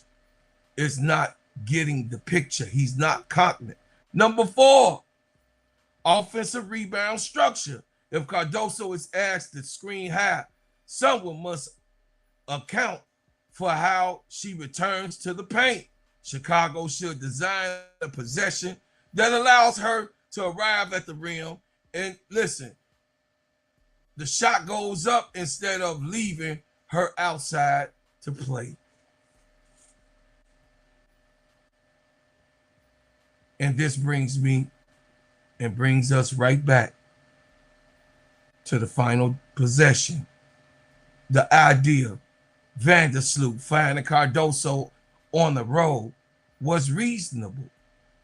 is not getting the picture. He's not confident. Number 4, offensive rebound structure. If Cardoso is asked to screen high, someone must account for how she returns to the paint. Chicago should design a possession that allows her to arrive at the rim. And listen, the shot goes up instead of leaving her outside to play. And this brings us right back to the final possession. The idea, Vandersloot finding Cardoso on the road, was reasonable.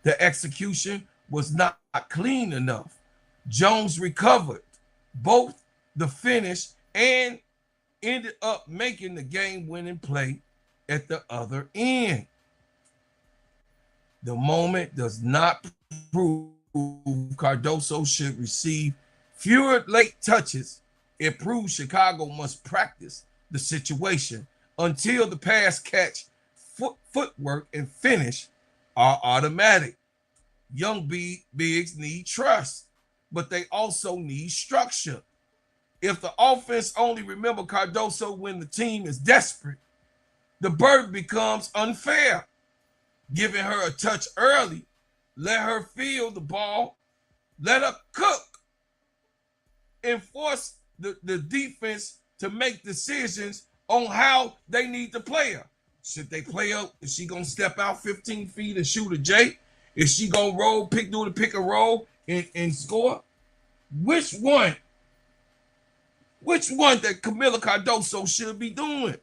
The execution was not clean enough. Jones recovered both the finish and ended up making the game-winning play at the other end. The moment does not prove Cardoso should receive fewer late touches. It proves Chicago must practice the situation until the pass catch, footwork, and finish are automatic. Young bigs need trust, but they also need structure. If the offense only remember Cardoso when the team is desperate, the burden becomes unfair. Giving her a touch early, let her feel the ball, let her cook, and force the defense to make decisions on how they need to play her. Should they play up? Is she going to step out 15 feet and shoot a J? Is she going to do the pick and roll and score? Which one that Kamilla Cardoso should be doing?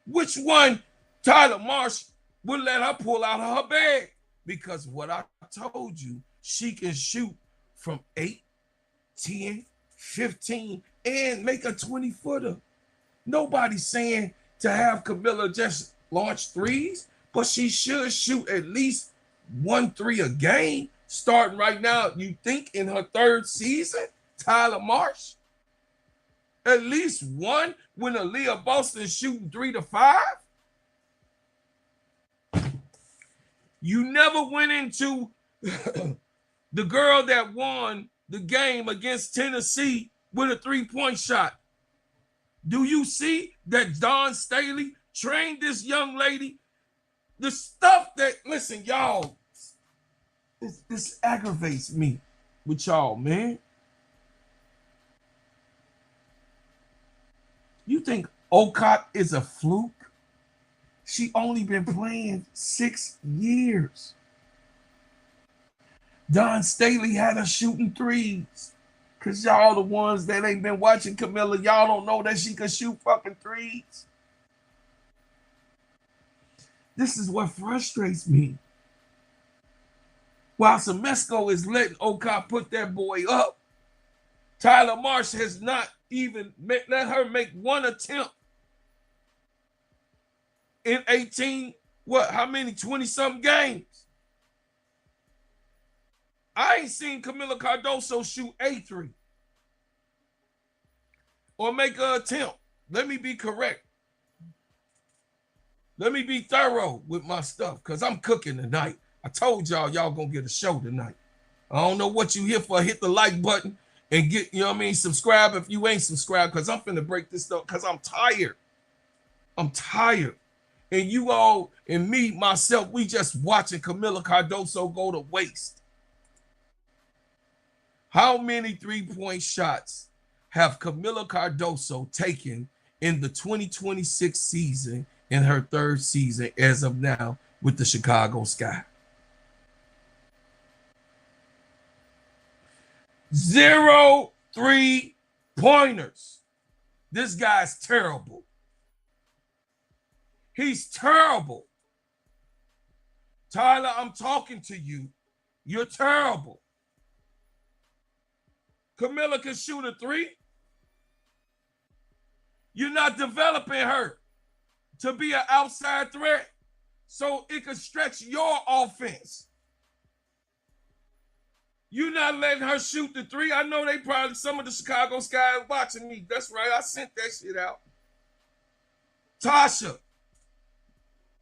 Which one Tyler Marsh would let her pull out of her bag? Because what I told you, she can shoot from 8, 10, 15, and make a 20-footer. Nobody's saying to have Kamilla just launch threes, but she should shoot at least 1 3 a game starting right now. You think in her 3rd season, Tyler Marsh? At least 1 when Aaliyah Boston's shooting 3 to 5? You never went into the girl that won the game against Tennessee with a 3-point shot. Do you see that Dawn Staley trained this young lady? The stuff that, listen, y'all, this aggravates me with y'all, man. You think Ocott is a fluke? She only been playing 6 years. Dawn Staley had her shooting threes. Because y'all the ones that ain't been watching Kamilla, y'all don't know that she can shoot fucking threes. This is what frustrates me. While Semesco is letting Ocott put that boy up, Tyler Marsh has not even let her make 1 attempt in 18, how many, 20-something games? I ain't seen Kamilla Cardoso shoot a three or make an attempt. Let me be correct. Let me be thorough with my stuff because I'm cooking tonight. I told y'all gonna get a show tonight. I don't know what you here for. Hit the like button and get, you know what I mean, subscribe if you ain't subscribed because I'm finna break this stuff because I'm tired. I'm tired. And you all and me, myself, we just watching Kamilla Cardoso go to waste. How many three-point shots have Kamilla Cardoso taken in the 2026 season in her third season as of now with the Chicago Sky? 0 3-pointers. This guy's terrible. He's terrible. Tyler, I'm talking to you. You're terrible. Kamilla can shoot a three. You're not developing her to be an outside threat so it can stretch your offense. You're not letting her shoot the three. I know they probably, some of the Chicago Sky is watching me. That's right. I sent that shit out.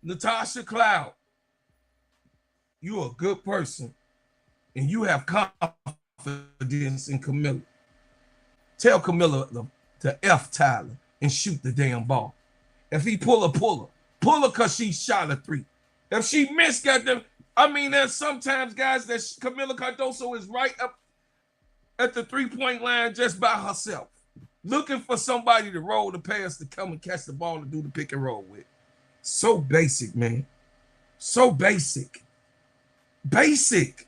Natasha Cloud, you're a good person and you have confidence in Kamilla. Tell Kamilla to F Tyler and shoot the damn ball. If he pull her because she shot a three. If she missed, goddamn, I mean, there's sometimes guys that Kamilla Cardoso is right up at the three-point line just by herself, looking for somebody to roll the pass to come and catch the ball and do the pick and roll with. So basic, man. So basic. Basic.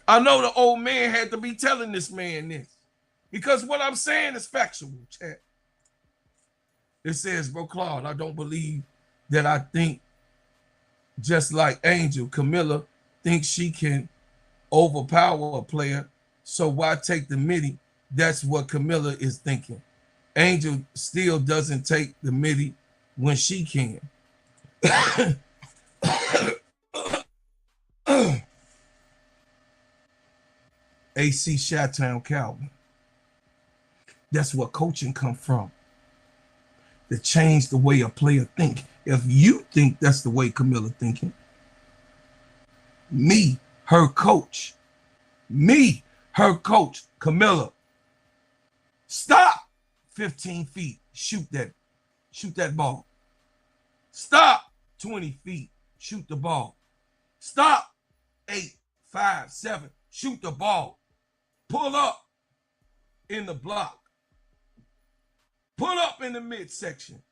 I know the old man had to be telling this man this because what I'm saying is factual, chat. It says, bro, Claude, I don't believe that I think just like Angel, Kamilla thinks she can overpower a player. So why take the midi? That's what Kamilla is thinking. Angel still doesn't take the midi when she can. AC Chi-Town Calvin. That's what coaching come from. To change the way a player think. If you think that's the way Kamilla thinking, me, her coach, Kamilla, stop 15 feet, shoot that ball. Stop 20 feet, shoot the ball. Stop 8, 5, 7, shoot the ball. Pull up in the block. Pull up in the midsection.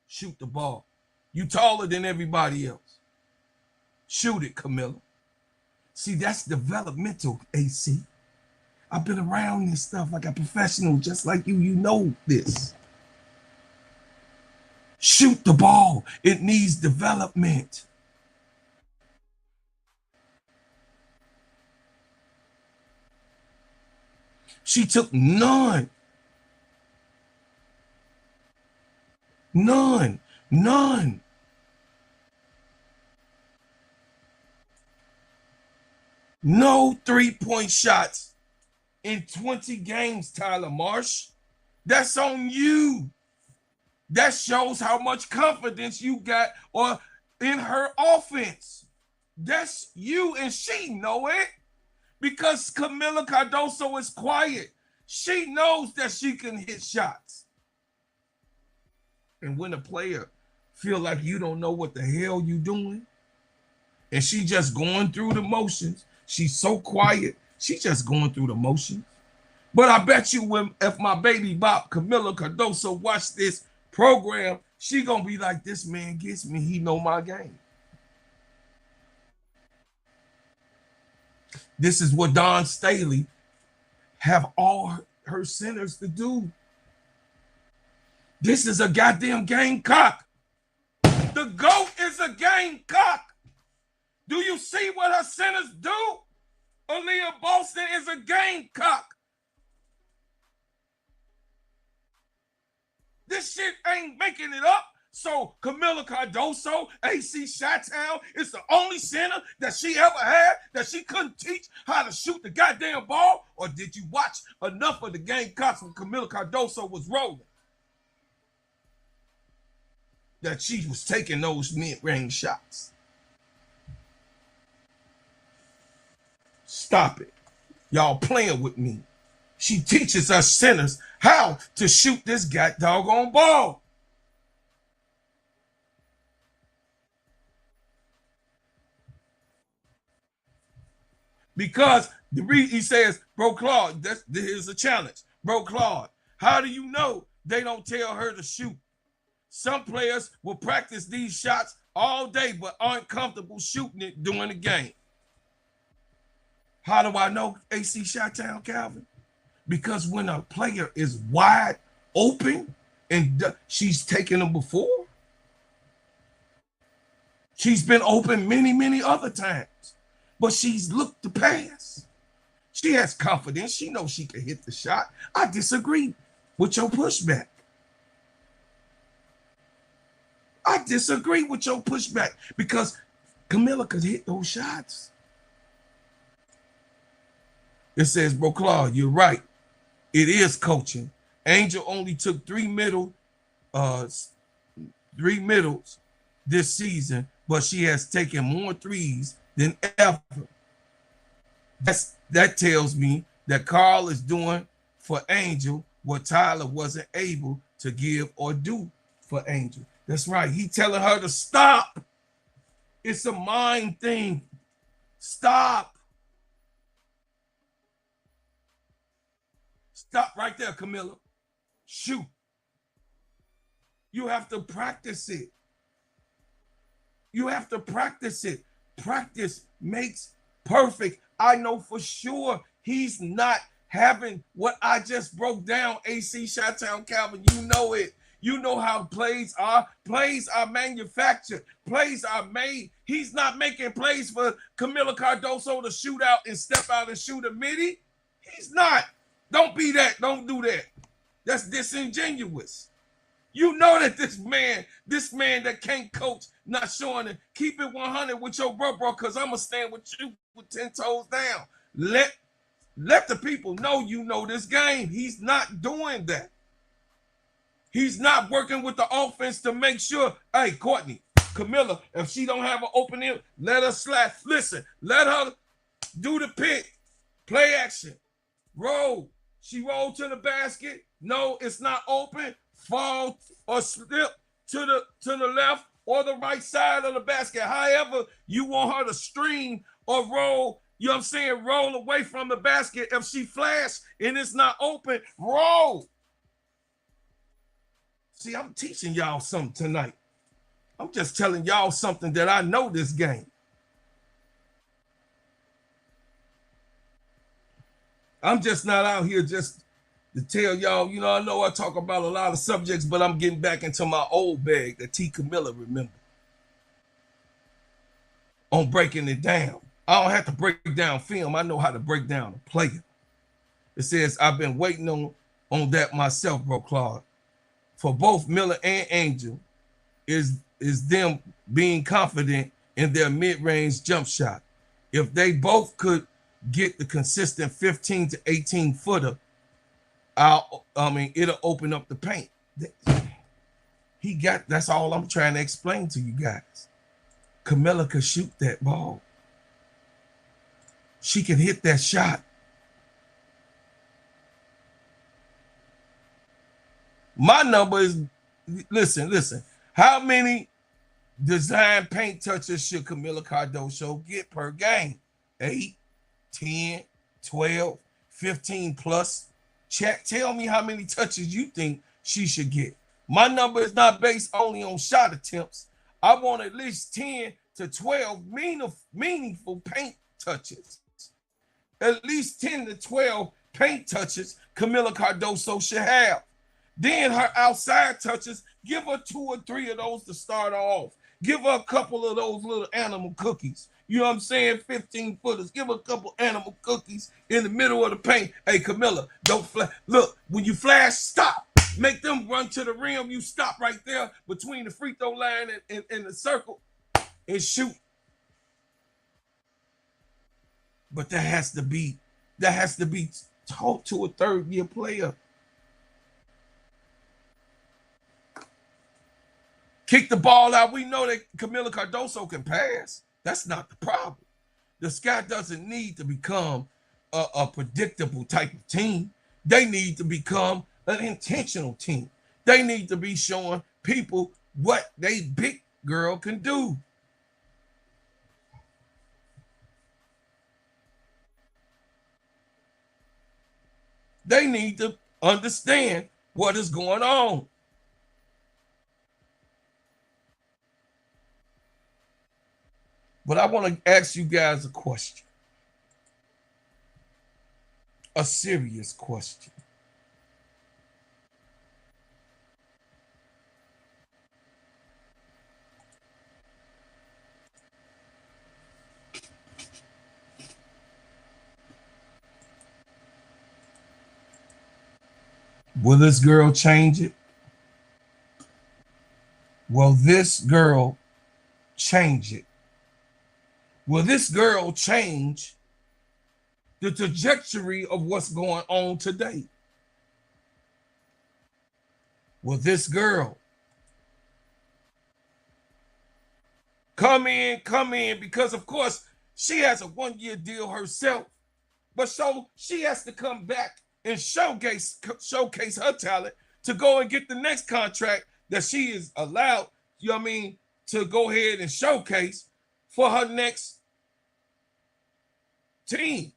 Shoot the ball. You taller than everybody else. Shoot it, Kamilla. See, that's developmental, AC. I've been around this stuff like a professional, just like you. You know this. Shoot the ball. It needs development. She took none. No 3-point shots in 20 games, Tyler Marsh. That's on you. That shows how much confidence you got or in her offense. That's you, and she know it because Kamilla Cardoso is quiet. She knows that she can hit shots. And when a player feel like you don't know what the hell you doing, and she just going through the motions, she's so quiet, she just going through the motions. But I bet you if my baby bop Kamilla Cardoso watch this program, she gonna be like, this man gets me, he know my game. This is what Don Staley have all her centers to do. This is a goddamn gamecock. The GOAT is a gamecock. Do you see what her centers do? Aaliyah Boston is a gamecock. This shit ain't making it up. So Kamilla Cardoso, AC Chi-Town, is the only center that she ever had that she couldn't teach how to shoot the goddamn ball? Or did you watch enough of the Gamecocks when Kamilla Cardoso was rolling that she was taking those mid-range shots? Stop it. Y'all playing with me. She teaches us centers how to shoot this doggone ball. Because the reason he says, bro, Claude, here's a challenge. Bro, Claude, how do you know they don't tell her to shoot? Some players will practice these shots all day, but aren't comfortable shooting it during the game. How do I know, AC Chi-Town, Calvin? Because when a player is wide open and she's taken them before, she's been open many, many other times. But she's looked to pass. She has confidence. She knows she can hit the shot. I disagree with your pushback. I disagree with your pushback because Kamilla could hit those shots. It says, bro, Claude, you're right. It is coaching. Angel only took three middles this season, but she has taken more threes than ever. That tells me that Carl is doing for Angel what Tyler wasn't able to give or do for Angel. That's right. He telling her to stop. It's a mind thing. Stop. Stop right there, Kamilla. Shoot. You have to practice it. You have to practice it. Practice makes perfect. I know for sure he's not having what I just broke down, AC Chi-Town, Calvin. You know it. You know how plays are. Plays are manufactured. Plays are made. He's not making plays for Kamilla Cardoso to shoot out and step out and shoot a midi. He's not. Don't be that. Don't do that. That's disingenuous. You know that this man that can't coach, not showing it. Keep it 100 with your bro, because I'm going to stand with you with 10 toes down. Let the people know you know this game. He's not doing that. He's not working with the offense to make sure, hey, Courtney, Kamilla, if she don't have an opening, let her slide. Listen, let her do the pick. Play action. Roll. She rolled to the basket. No, it's not open. Fall or slip to the left or the right side of the basket. However you want her to stream or roll, you know what I'm saying, roll away from the basket. If she flash and it's not open, roll. See, I'm teaching y'all something tonight. I'm just telling y'all something that I know this game. I'm just not out here just to tell y'all, you know, I know I talk about a lot of subjects, but I'm getting back into my old bag that T. Kamilla remember. On breaking it down. I don't have to break down film. I know how to break down a player. It says, I've been waiting on that myself, bro, Claude. For both Miller and Angel is them being confident in their mid-range jump shot. If they both could get the consistent 15 to 18 footer, it'll open up the paint. That's all I'm trying to explain to you guys. Kamilla could shoot that ball. She can hit that shot. My number is, listen. How many design paint touches should Kamilla Cardoso get per game? 8, 10, 12, 15 plus. Chat, tell me how many touches you think she should get. My number is not based only on shot attempts. I want at least 10 to 12 meaningful paint touches. At least 10 to 12 paint touches Kamilla Cardoso should have. Then her outside touches, give her 2 or 3 of those to start off. Give her a couple of those little animal cookies. You know what I'm saying? 15 footers. Give her a couple animal cookies in the middle of the paint. Hey, Kamilla, don't flash. Look, when you flash, stop. make them run to the rim. You stop right there between the free throw line and the circle and shoot. But that has to be taught to a third-year player. Kick the ball out. We know that Kamilla Cardoso can pass. That's not the problem. The Sky doesn't need to become a predictable type of team. They need to become an intentional team. They need to be showing people what they big girl can do. They need to understand what is going on. But I want to ask you guys a question. A serious question. Will this girl change it? Will this girl change it? Will this girl change the trajectory of what's going on today? Will this girl come in? Because, of course, she has a one-year deal herself. But so she has to come back and showcase her talent to go and get the next contract that she is allowed, to go ahead and showcase for her next team.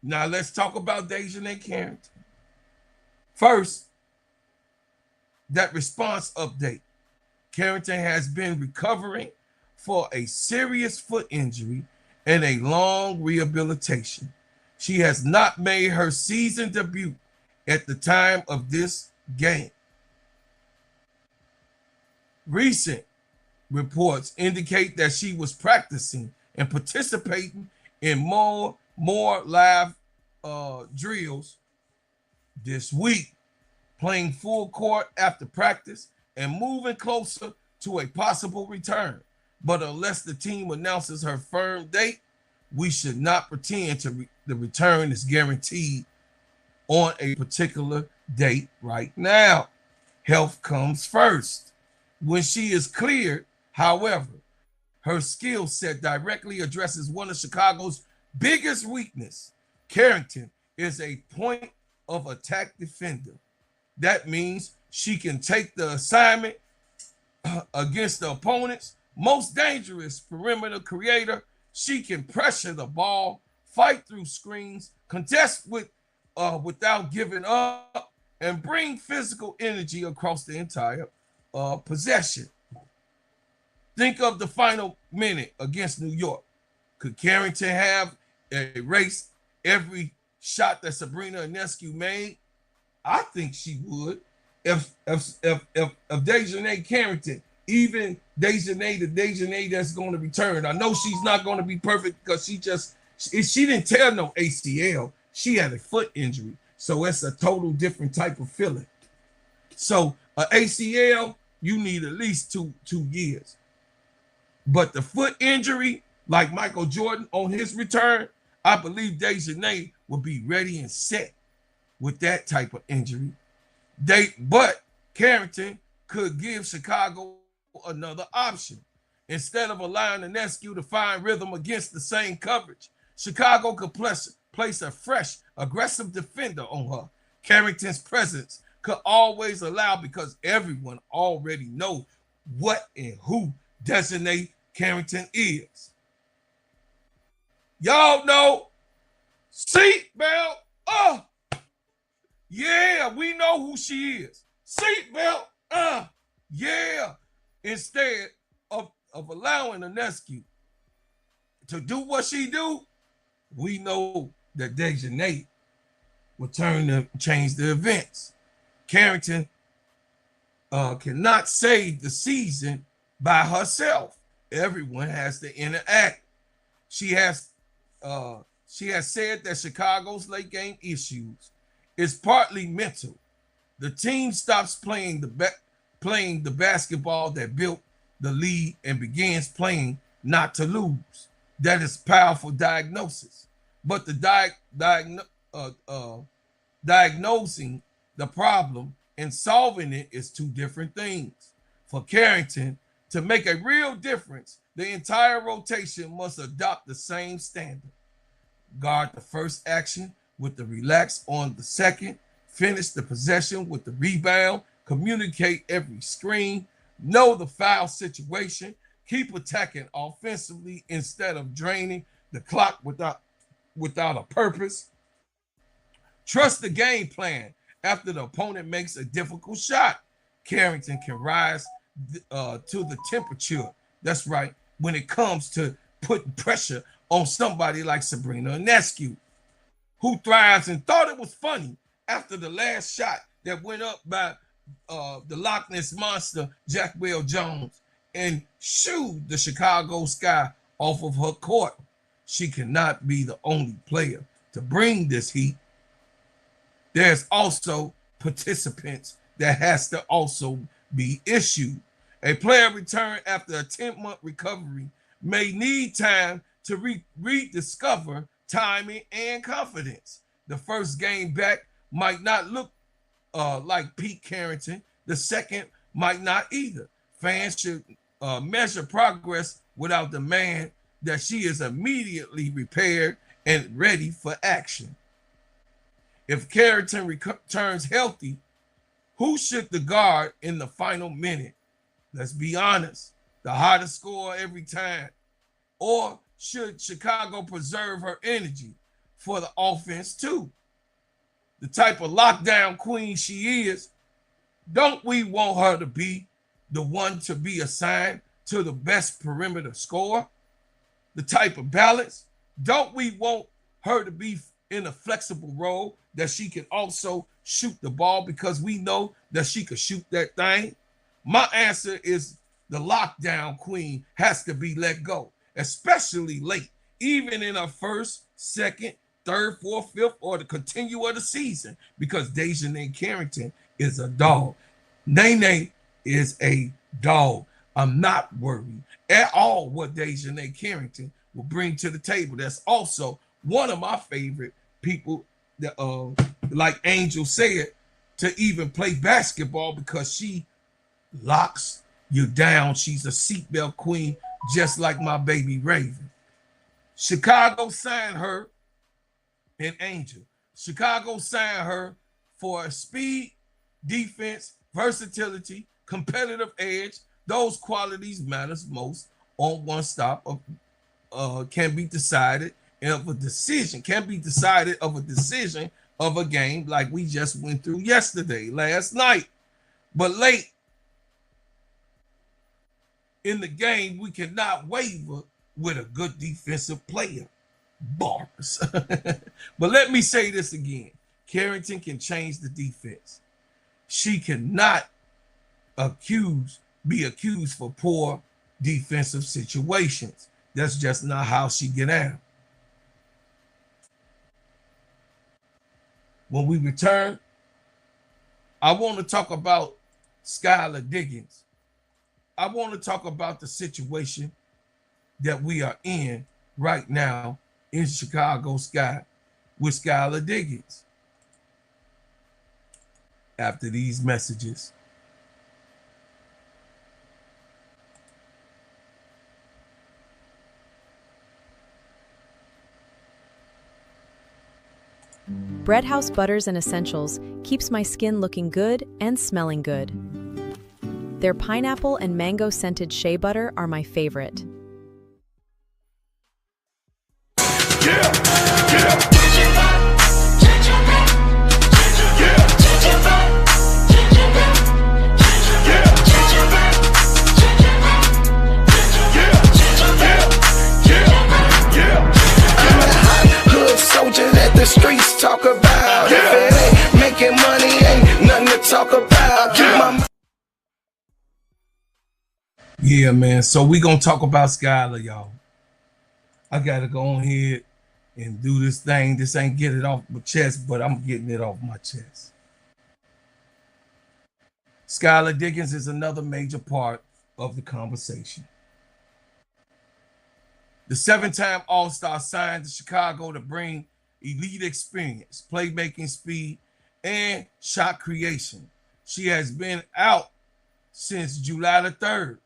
Now let's talk about DiJonai Carrington. First, that response update. Carrington has been recovering for a serious foot injury and a long rehabilitation. She has not made her season debut at the time of this game. Recent reports indicate that she was practicing and participating in more live drills this week, playing full court after practice and moving closer to a possible return. But unless the team announces her firm date, we should not pretend the return is guaranteed on a particular date right now. Health comes first. When she is cleared, however, her skill set directly addresses one of Chicago's biggest weakness. Carrington is a point of attack defender. That means she can take the assignment against the opponent's most dangerous perimeter creator. She can pressure the ball, fight through screens, contest without giving up, and bring physical energy across the entire possession. Think of the final minute against New York. Could Carrington have erased every shot that Sabrina Ionescu made? I think she would. If DiJonai Carrington, even DiJonai that's going to return. I know she's not going to be perfect because she didn't tear no ACL. She had a foot injury. So it's a total different type of feeling. So an ACL, you need at least two years. But the foot injury, like Michael Jordan on his return, I believe DiJonai will be ready and set with that type of injury. But Carrington could give Chicago another option. Instead of allowing Ionescu to find rhythm against the same coverage, Chicago could place a fresh, aggressive defender on her. Carrington's presence could always allow, because everyone already knows what and who DiJonai Carrington is. Y'all know, seatbelt. Oh, yeah, we know who she is. Seatbelt. Yeah. Instead of allowing Ionescu to do what she do, we know that DiJonai will change the events. Carrington cannot save the season by herself. Everyone has to interact. She has said that Chicago's late game issues It's partly mental. The team stops playing the basketball that built the league and begins playing not to lose. That is powerful diagnosis. But the diagnosing the problem and solving it is two different things. For Carrington to make a real difference, the entire rotation must adopt the same standard. Guard the first action with the relax on the second, finish the possession with the rebound, communicate every screen, know the foul situation, keep attacking offensively instead of draining the clock without a purpose. Trust the game plan after the opponent makes a difficult shot. Carrington can rise to the temperature. That's right, when it comes to putting pressure on somebody like Sabrina Ionescu, who thrives and thought it was funny after the last shot that went up by the Loch Ness Monster, Jack Bell Jones, and shooed the Chicago Sky off of her court. She cannot be the only player to bring this heat. There's also participants that has to also be issued. A player return after a 10-month recovery may need time to rediscover timing and confidence. The first game back might not look like Pete Carrington. The second might not either. Fans should measure progress without demand that she is immediately repaired and ready for action. If Carrington returns healthy, who should the guard in the final minute? Let's be honest, the hottest scorer every time. Or should Chicago preserve her energy for the offense too? The type of lockdown queen she is, don't we want her to be the one to be assigned to the best perimeter scorer? The type of balance, don't we want her to be in a flexible role that she can also shoot the ball because we know that she could shoot that thing? My answer is the lockdown queen has to be let go, especially late, even in her first, second, third, fourth, fifth, or the continue of the season, because DiJonai Carrington is a dog. Nene is a dog. I'm not worried at all what DiJonai Carrington will bring to the table. That's also one of my favorite people that, like Angel said, to even play basketball because she locks you down. She's a seatbelt queen, just like my baby Raven. Chicago signed her an Angel. Chicago signed her for speed, defense, versatility, competitive edge. Those qualities matters most on one stop of can be decided of a decision, of a game like we just went through last night. But late in the game, we cannot waver with a good defensive player. Bars. But let me say this again. Carrington can change the defense. She cannot be accused for poor defensive situations. That's just not how she get out. When we return, I want to talk about Skylar Diggins. I want to talk about the situation that we are in right now in Chicago Sky with Skylar Diggins. After these messages. Bread House Butters and Essentials keeps my skin looking good and smelling good. Their pineapple and mango scented shea butter are my favorite. Soldier that the streets talk about. If it ain't making money, ain't nothing to talk about. Keep my Yeah, man. So we gonna talk about Skylar, y'all. I gotta go on here and do this thing. This ain't get it off my chest, but I'm getting it off my chest. Skylar Diggins is another major part of the conversation. The 7-time All-Star signed to Chicago to bring elite experience, playmaking speed, and shot creation. She has been out since July the 3rd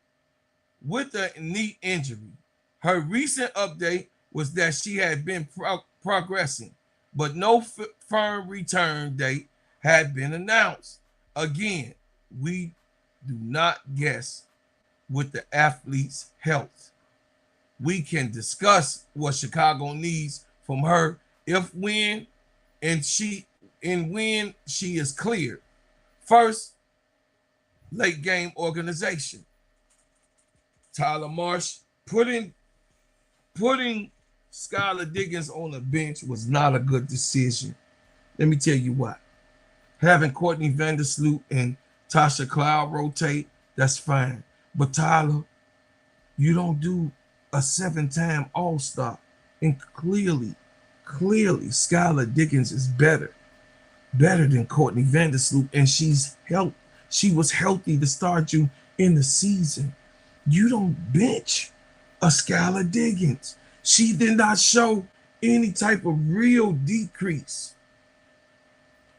with a knee injury. Her recent update was that she had been progressing, but no firm return date had been announced. Again, we do not guess with the athlete's health. We can discuss what Chicago needs from her when she is cleared. First, late game organization. Tyler Marsh putting Skylar Diggins on the bench was not a good decision. Let me tell you why. Having Courtney Vandersloot and Tasha Cloud rotate, that's fine. But Tyler, you don't do a 7-time All-Star. And clearly, Skylar Diggins is better than Courtney Vandersloot, and she was healthy to start you in the season. You don't bench a Skylar Diggins. She did not show any type of real decrease.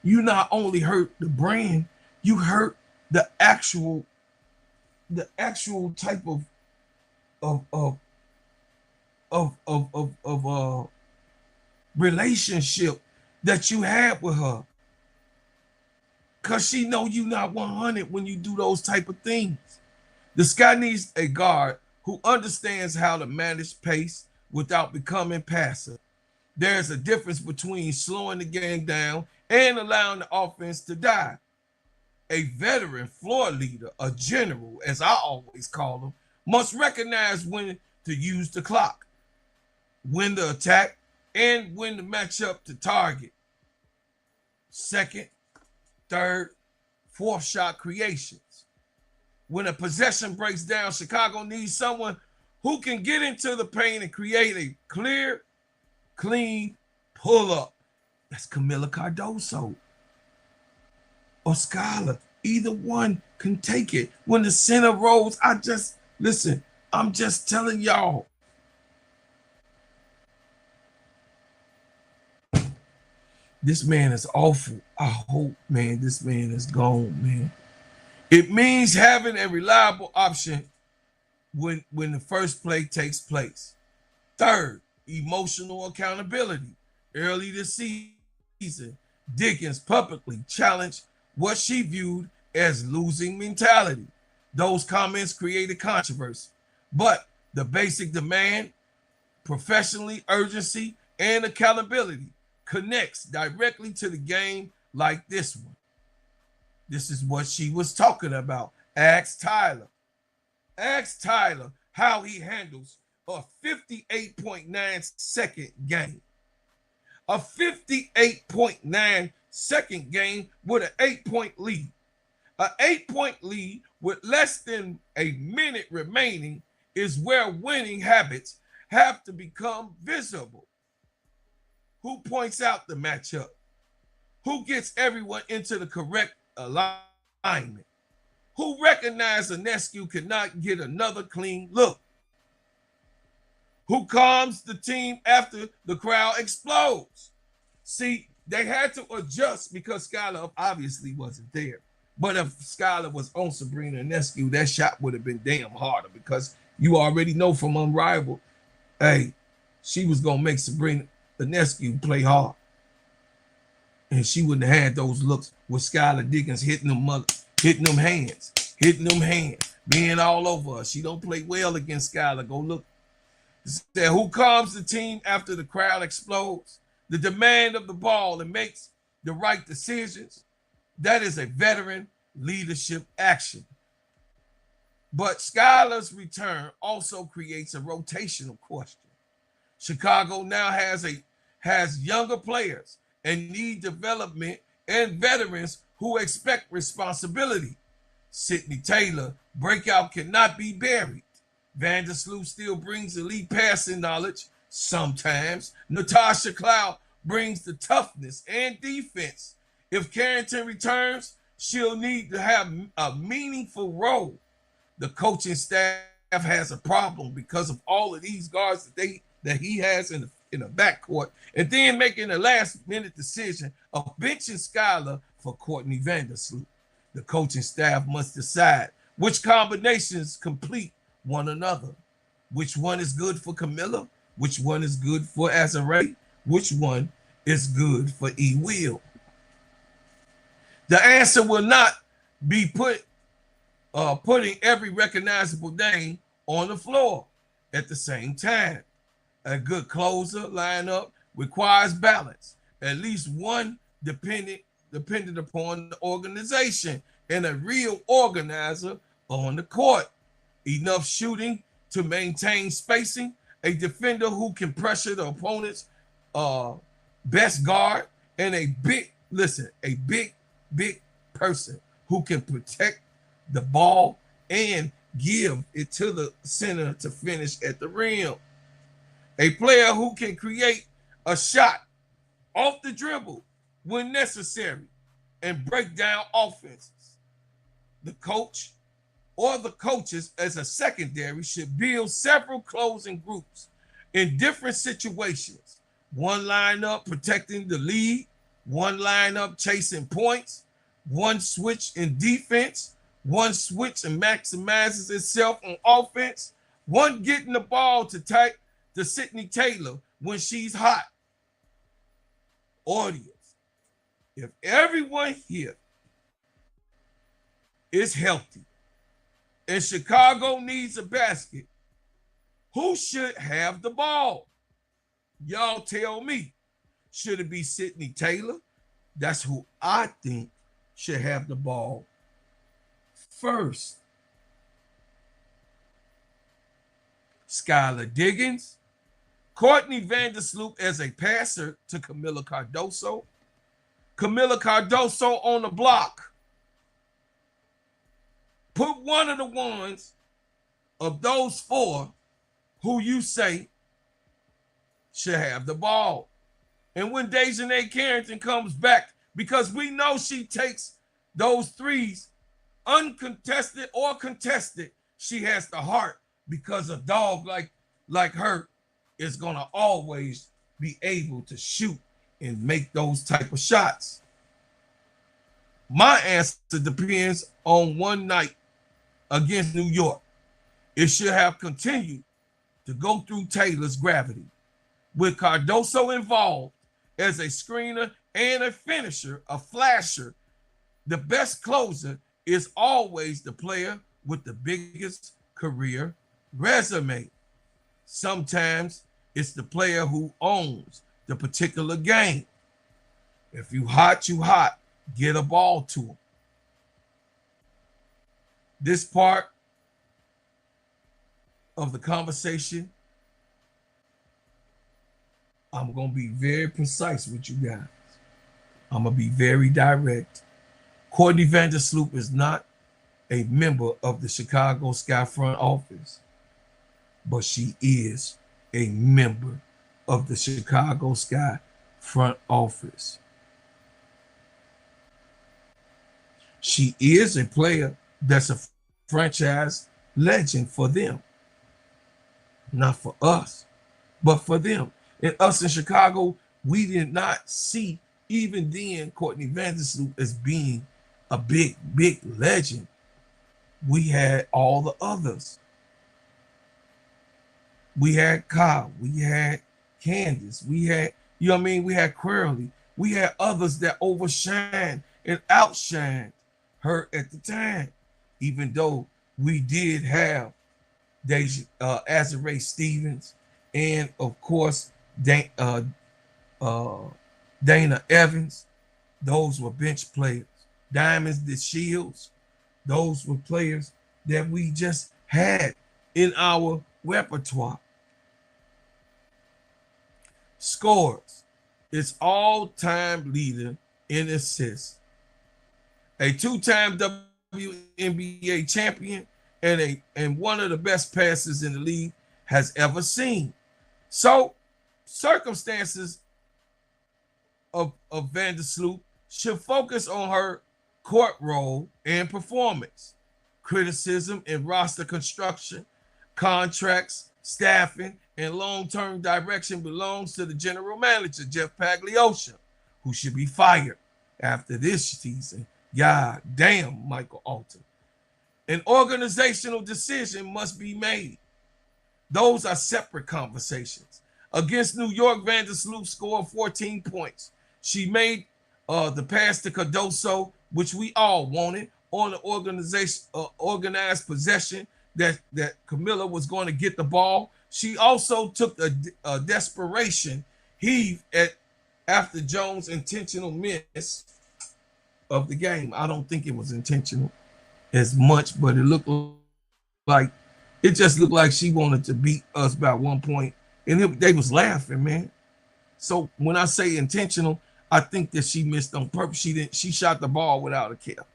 You not only hurt the brand, you hurt the actual type of relationship that you had with her. Cause she know you not 100 when you do those type of things. The Sky needs a guard who understands how to manage pace without becoming passive. There's a difference between slowing the game down and allowing the offense to die. A veteran floor leader, a general, as I always call them, must recognize when to use the clock, when to attack, and when to match up to target. Second, third, fourth shot creations. When a possession breaks down, Chicago needs someone who can get into the paint and create a clear, clean pull-up. That's Kamilla Cardoso or Skylar. Either one can take it. When the center rolls, I'm just telling y'all. This man is awful. I hope, man, this man is gone, man. It means having a reliable option when the first play takes place. Third, emotional accountability. Early this season, Diggins publicly challenged what she viewed as losing mentality. Those comments created controversy, but the basic demand, professionally, urgency, and accountability connects directly to the game like this one. This is what she was talking about. Ask Tyler how he handles a 58.9 second game. A 58.9 second game with an 8-point lead. An 8-point lead with less than a minute remaining is where winning habits have to become visible. Who points out the matchup? Who gets everyone into the correct alignment? Who recognizes Ionescu cannot get another clean look? Who calms the team after the crowd explodes? See, they had to adjust because Skylar obviously wasn't there. But if Skylar was on Sabrina Ionescu, that shot would have been damn harder because you already know from Unrivaled, hey, she was going to make Sabrina Ionescu play hard. And she wouldn't have had those looks with Skylar Diggins hitting them hands, being all over her. She don't play well against Skylar. Go look. Said, who calms the team after the crowd explodes? The demand of the ball and makes the right decisions. That is a veteran leadership action. But Skylar's return also creates a rotational question. Chicago now has younger players and need development and veterans who expect responsibility. Sydney Taylor, breakout cannot be buried. Vandersloot still brings elite passing knowledge. Sometimes Natasha Cloud brings the toughness and defense. If Carrington returns, she'll need to have a meaningful role. The coaching staff has a problem because of all of these guards that he has in the backcourt, and then making a last-minute decision of benching Skylar for Courtney Vandersloot. The coaching staff must decide which combinations complete one another. Which one is good for Kamilla? Which one is good for Azare? Which one is good for E. Will? The answer will not be putting every recognizable name on the floor at the same time. A good closer lineup requires balance, at least one dependent upon the organization, and a real organizer on the court. Enough shooting to maintain spacing, a defender who can pressure the opponent's best guard, and a big person who can protect the ball and give it to the center to finish at the rim. A player who can create a shot off the dribble when necessary and break down offenses. The coach or the coaches as a secondary should build several closing groups in different situations. One lineup protecting the lead, one lineup chasing points, one switch in defense, one switch and maximizes itself on offense, one getting the ball to Sydney Taylor when she's hot. Audience, if everyone here is healthy and Chicago needs a basket, who should have the ball? Y'all tell me. Should it be Sydney Taylor? That's who I think should have the ball first. Skylar Diggins, Courtney Vandersloot as a passer to Kamilla Cardoso, Kamilla Cardoso on the block. Put one of the ones of those four who you say should have the ball. And when DiJonai Carrington comes back, because we know she takes those threes uncontested or contested, she has the heart, because a dog like her is going to always be able to shoot and make those type of shots. My answer depends on one night against New York. It should have continued to go through Taylor's gravity. With Cardoso involved as a screener and a finisher, a flasher, the best closer is always the player with the biggest career resume. Sometimes it's the player who owns the particular game. If you hot, you hot. Get a ball to him. This part of the conversation, I'm going to be very precise with you guys. I'm going to be very direct. Courtney Vandersloot is not a member of the Chicago Sky front office, but she is a member of the Chicago Sky front office. She is a player that's a franchise legend for them. Not for us, but for them. And us in Chicago, we did not see, even then, Courtney Vandersloot as being a big legend. We had all the others. We had Kyle, we had Candace, we had, you know what I mean? We had Curly. We had others that overshined and outshined her at the time, even though we did have Azare Stevens and, of course, Dana Evans. Those were bench players. Diamonds the Shields. Those were players that we just had in our repertoire. Scores. It's all-time leader in assists. A two-time WNBA champion and one of the best passers in the league has ever seen. So circumstances of Vandersloot should focus on her court role and performance. Criticism and roster construction, contracts, staffing, and long-term direction belongs to the general manager, Jeff Pagliosha, who should be fired after this season. God damn, Michael Alton. An organizational decision must be made. Those are separate conversations. Against New York, Vandersloot scored 14 points. She made the pass to Cardoso, which we all wanted, on the organized possession that Kamilla was going to get the ball. She also took a desperation heave after Jones' intentional miss of the game. I don't think it was intentional as much, but it just looked like she wanted to beat us by 1 point, and they was laughing, man. So when I say intentional, I think that she missed on purpose. She shot the ball without a care.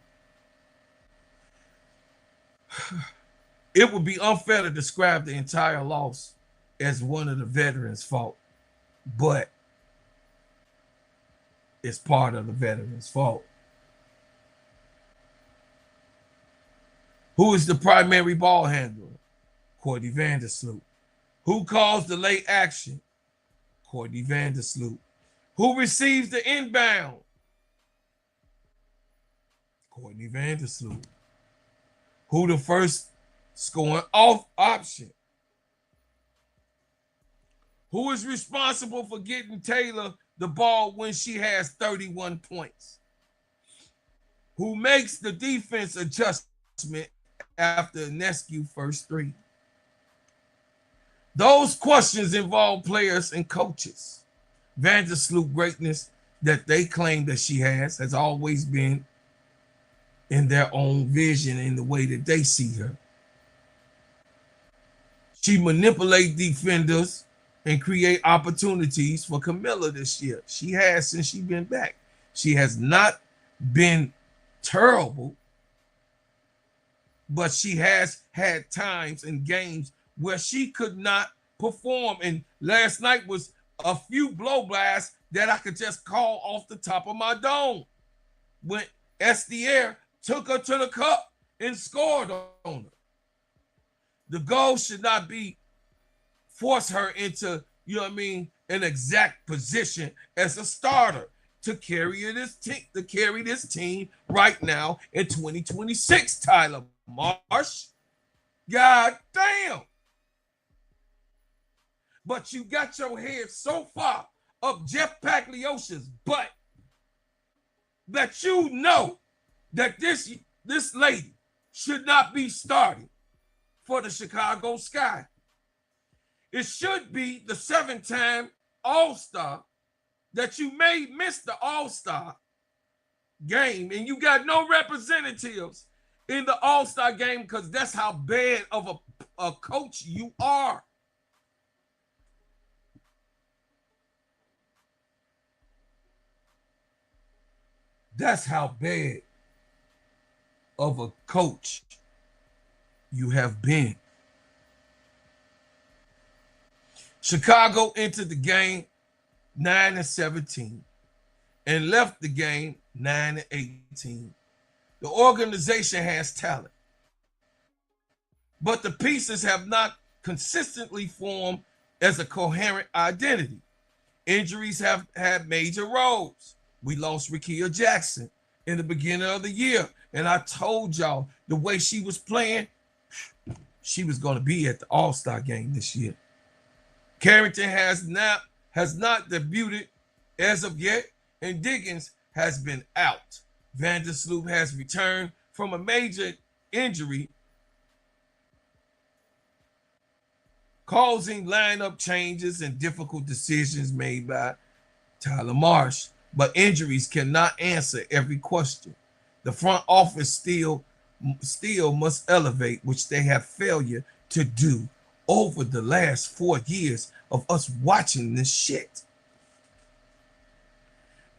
It would be unfair to describe the entire loss as one of the veterans' fault, but it's part of the veterans' fault. Who is the primary ball handler? Courtney Vandersloot. Who calls the late action? Courtney Vandersloot. Who receives the inbound? Courtney Vandersloot. Who the first scoring off option? Who is responsible for getting Taylor the ball when she has 31 points? Who makes the defense adjustment after Nescu first three? Those questions involve players and coaches. Vandersloot greatness that they claim that she has always been in their own vision, in the way that they see her. She manipulates defenders and create opportunities for Kamilla this year. She has since she's been back. She has not been terrible, but she has had times in games where she could not perform. And last night was a few blow blasts that I could just call off the top of my dome. When Estier took her to the cup and scored on her. The goal should not be force her into, an exact position as a starter to carry this team right now in 2026, Tyler Marsh. God damn. But you got your head so far up Jeff Pagliosha's butt that you know that this lady should not be starting for the Chicago Sky. It should be the 7-time All-Star that you may miss the All-Star game, and you got no representatives in the All-Star game because that's how bad of a coach you are. That's how bad of a coach you have been. Chicago entered the game 9-17 and left the game 9-18. The organization has talent, but the pieces have not consistently formed as a coherent identity. Injuries have had major roles. We lost Rickea Jackson in the beginning of the year, and I told y'all the way she was playing, she was going to be at the All-Star game this year. Carrington has not debuted as of yet, and Diggins has been out. Vandersloot has returned from a major injury, causing lineup changes and difficult decisions made by Tyler Marsh. But injuries cannot answer every question. The front office still must elevate, which they have failure to do over the last 4 years of us watching this shit.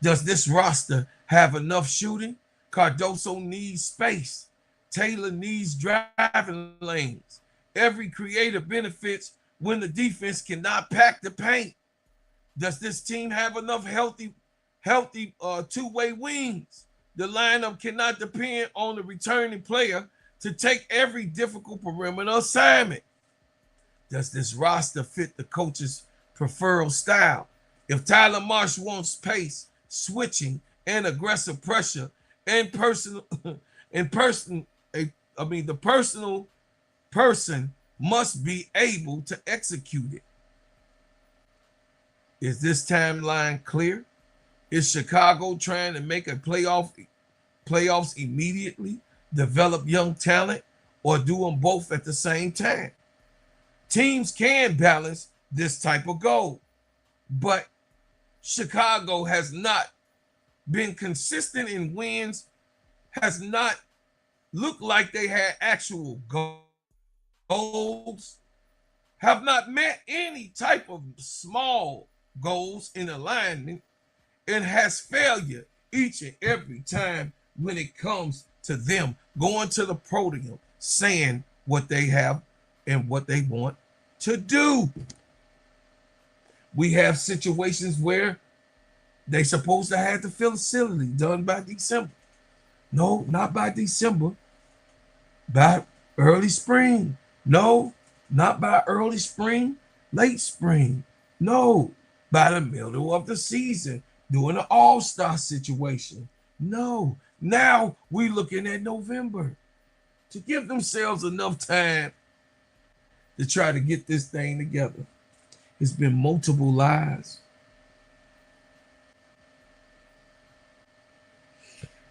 Does this roster have enough shooting? Cardoso needs space. Taylor needs driving lanes. Every creator benefits when the defense cannot pack the paint. Does this team have enough healthy two-way wings? The lineup cannot depend on the returning player to take every difficult perimeter assignment. Does this roster fit the coach's preferred style? If Tyler Marsh wants pace, switching, and aggressive pressure, and the personal person must be able to execute it. Is this timeline clear? Is Chicago trying to make a playoffs immediately, develop young talent, or do them both at the same time? Teams can balance this type of goal, but Chicago has not been consistent in wins, has not looked like they had actual goals, have not met any type of small goals in alignment, and has failure each and every time when it comes to them going to the podium, saying what they have and what they want to do. We have situations where they supposed to have the facility done by December. No, not by December. By early spring. No, not by early spring, late spring. No, by the middle of the season, doing an all-star situation. No, now we're looking at November to give themselves enough time to try to get this thing together. It's been multiple lies,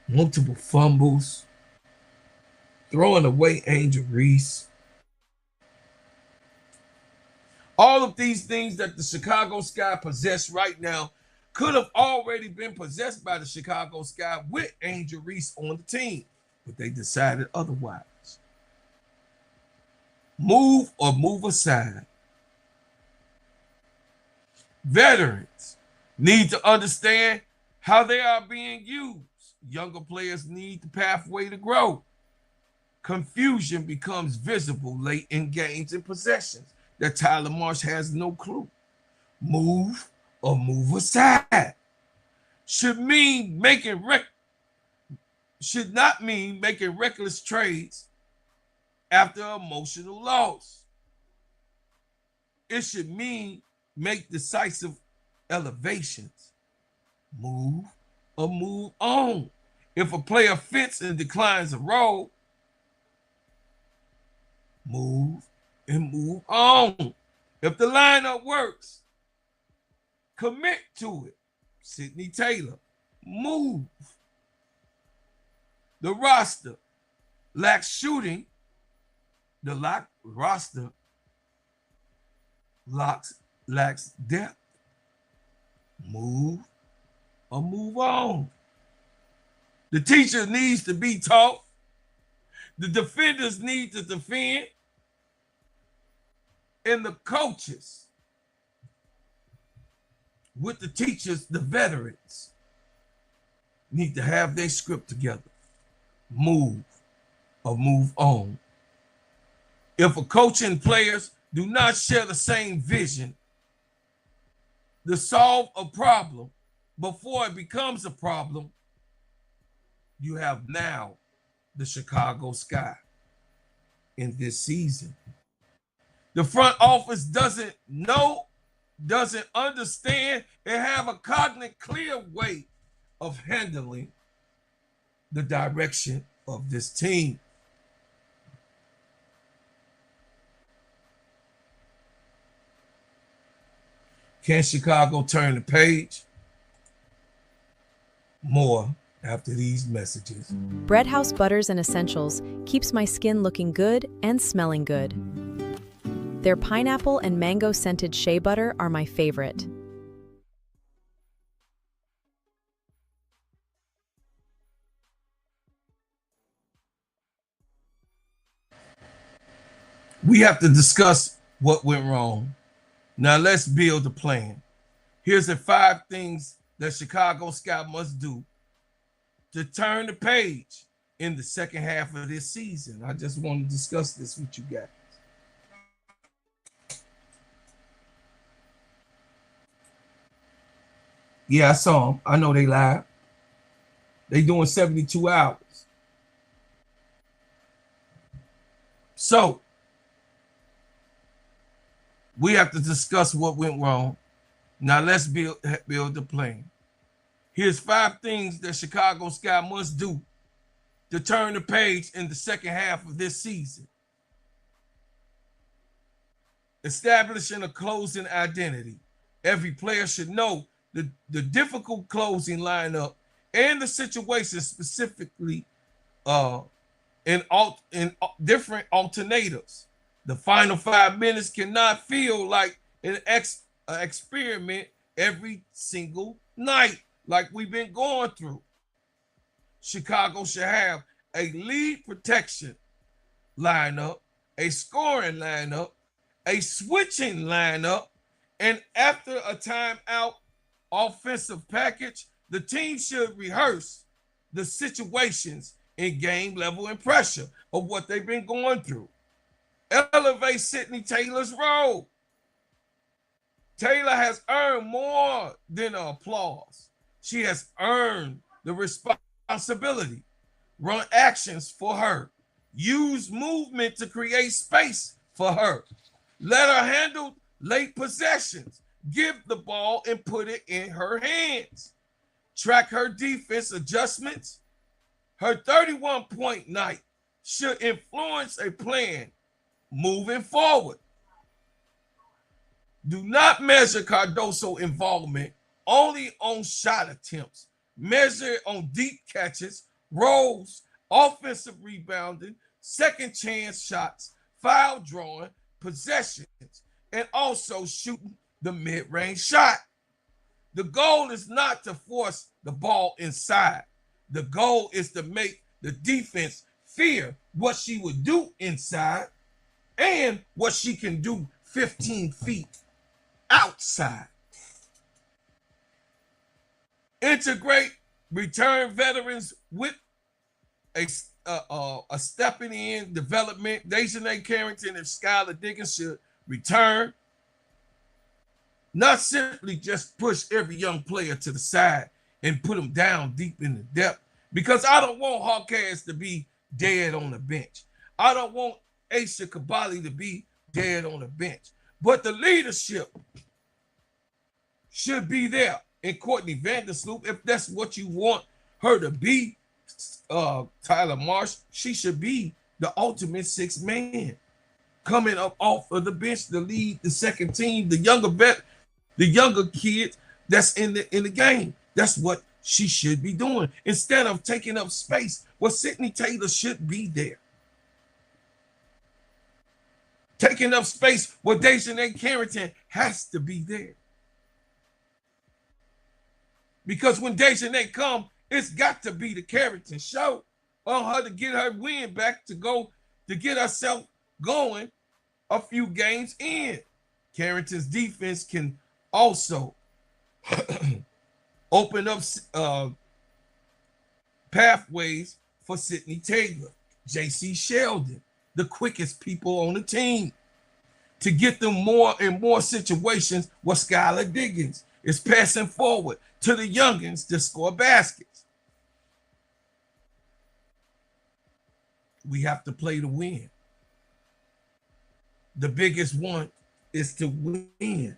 multiple fumbles, throwing away Angel Reese. All of these things that the Chicago Sky possess right now could have already been possessed by the Chicago Sky with Angel Reese on the team, but they decided otherwise. Move or move aside. Veterans need to understand how they are being used. Younger players need the pathway to grow. Confusion becomes visible late in games and possessions that Tyler Marsh has no clue. Move or move aside should not mean making reckless trades after emotional loss. It should mean make decisive elevations. Move or move on. If a player fits and declines a role, move and move on. If the lineup works, commit to it. Sidney Taylor, move. The roster lacks shooting. The roster lacks depth. Move or move on. The teacher needs to be taught. The defenders need to defend. And the coaches, with the teachers, the veterans, need to have their script together. Move or move on. If a coach and players do not share the same vision to solve a problem before it becomes a problem, you have now the Chicago Sky in this season. The front office doesn't know, doesn't understand, and have a cognitive clear way of handling the direction of this team. Can Chicago turn the page? More after these messages. Bread House Butters and Essentials keeps my skin looking good and smelling good. Their pineapple and mango scented shea butter are my favorite. We have to discuss what went wrong. Now let's build a plan. Here's the 5 things that Chicago Sky must do to turn the page in the second half of this season. I just want to discuss this with you guys. Yeah, I saw them. I know they live. They doing 72 hours. So we have to discuss what went wrong. Now let's build the plan. Here's 5 things that Chicago Sky must do to turn the page in the second half of this season. Establishing a closing identity. Every player should know the difficult closing lineup and the situation specifically in different alternatives. The final 5 minutes cannot feel like an experiment every single night like we've been going through. Chicago should have a lead protection lineup, a scoring lineup, a switching lineup, and after a timeout offensive package, the team should rehearse the situations in game level and pressure of what they've been going through. Elevate Sydney Taylor's role. Taylor has earned more than applause. She has earned the responsibility. Run actions for her. Use movement to create space for her. Let her handle late possessions. Give the ball and put it in her hands. Track her defense adjustments. Her 31-point night should influence a plan moving forward. Do not measure Cardoso involvement only on shot attempts. Measure it on deep catches, rolls, offensive rebounding, second chance shots, foul drawing, possessions, and also shooting the mid-range shot. The goal is not to force the ball inside. The goal is to make the defense fear what she would do inside and what she can do 15 feet outside. Integrate return veterans with a stepping in development. DiJonai Carrington and Skylar Diggins should return. Not simply just push every young player to the side and put them down deep in the depth, because I don't want Hawkins to be dead on the bench. I don't want Aisha Kabali to be dead on the bench. But the leadership should be there. And Courtney Vandersloot, if that's what you want her to be, Tyler Marsh, she should be the ultimate sixth man coming up off of the bench to lead the second team, the younger kids that's in the game. That's what she should be doing instead of taking up space. Well, Sydney Taylor should be there. Taking up space where DiJonai Carrington has to be there. Because when DiJonai come, it's got to be the Carrington show on her to get her win back to get herself going a few games in. Carrington's defense can also open up pathways for Sydney Taylor, J.C. Sheldon, the quickest people on the team, to get them more and more situations where Skylar Diggins is passing forward to the youngins to score baskets. We have to play to win. The biggest one is to win.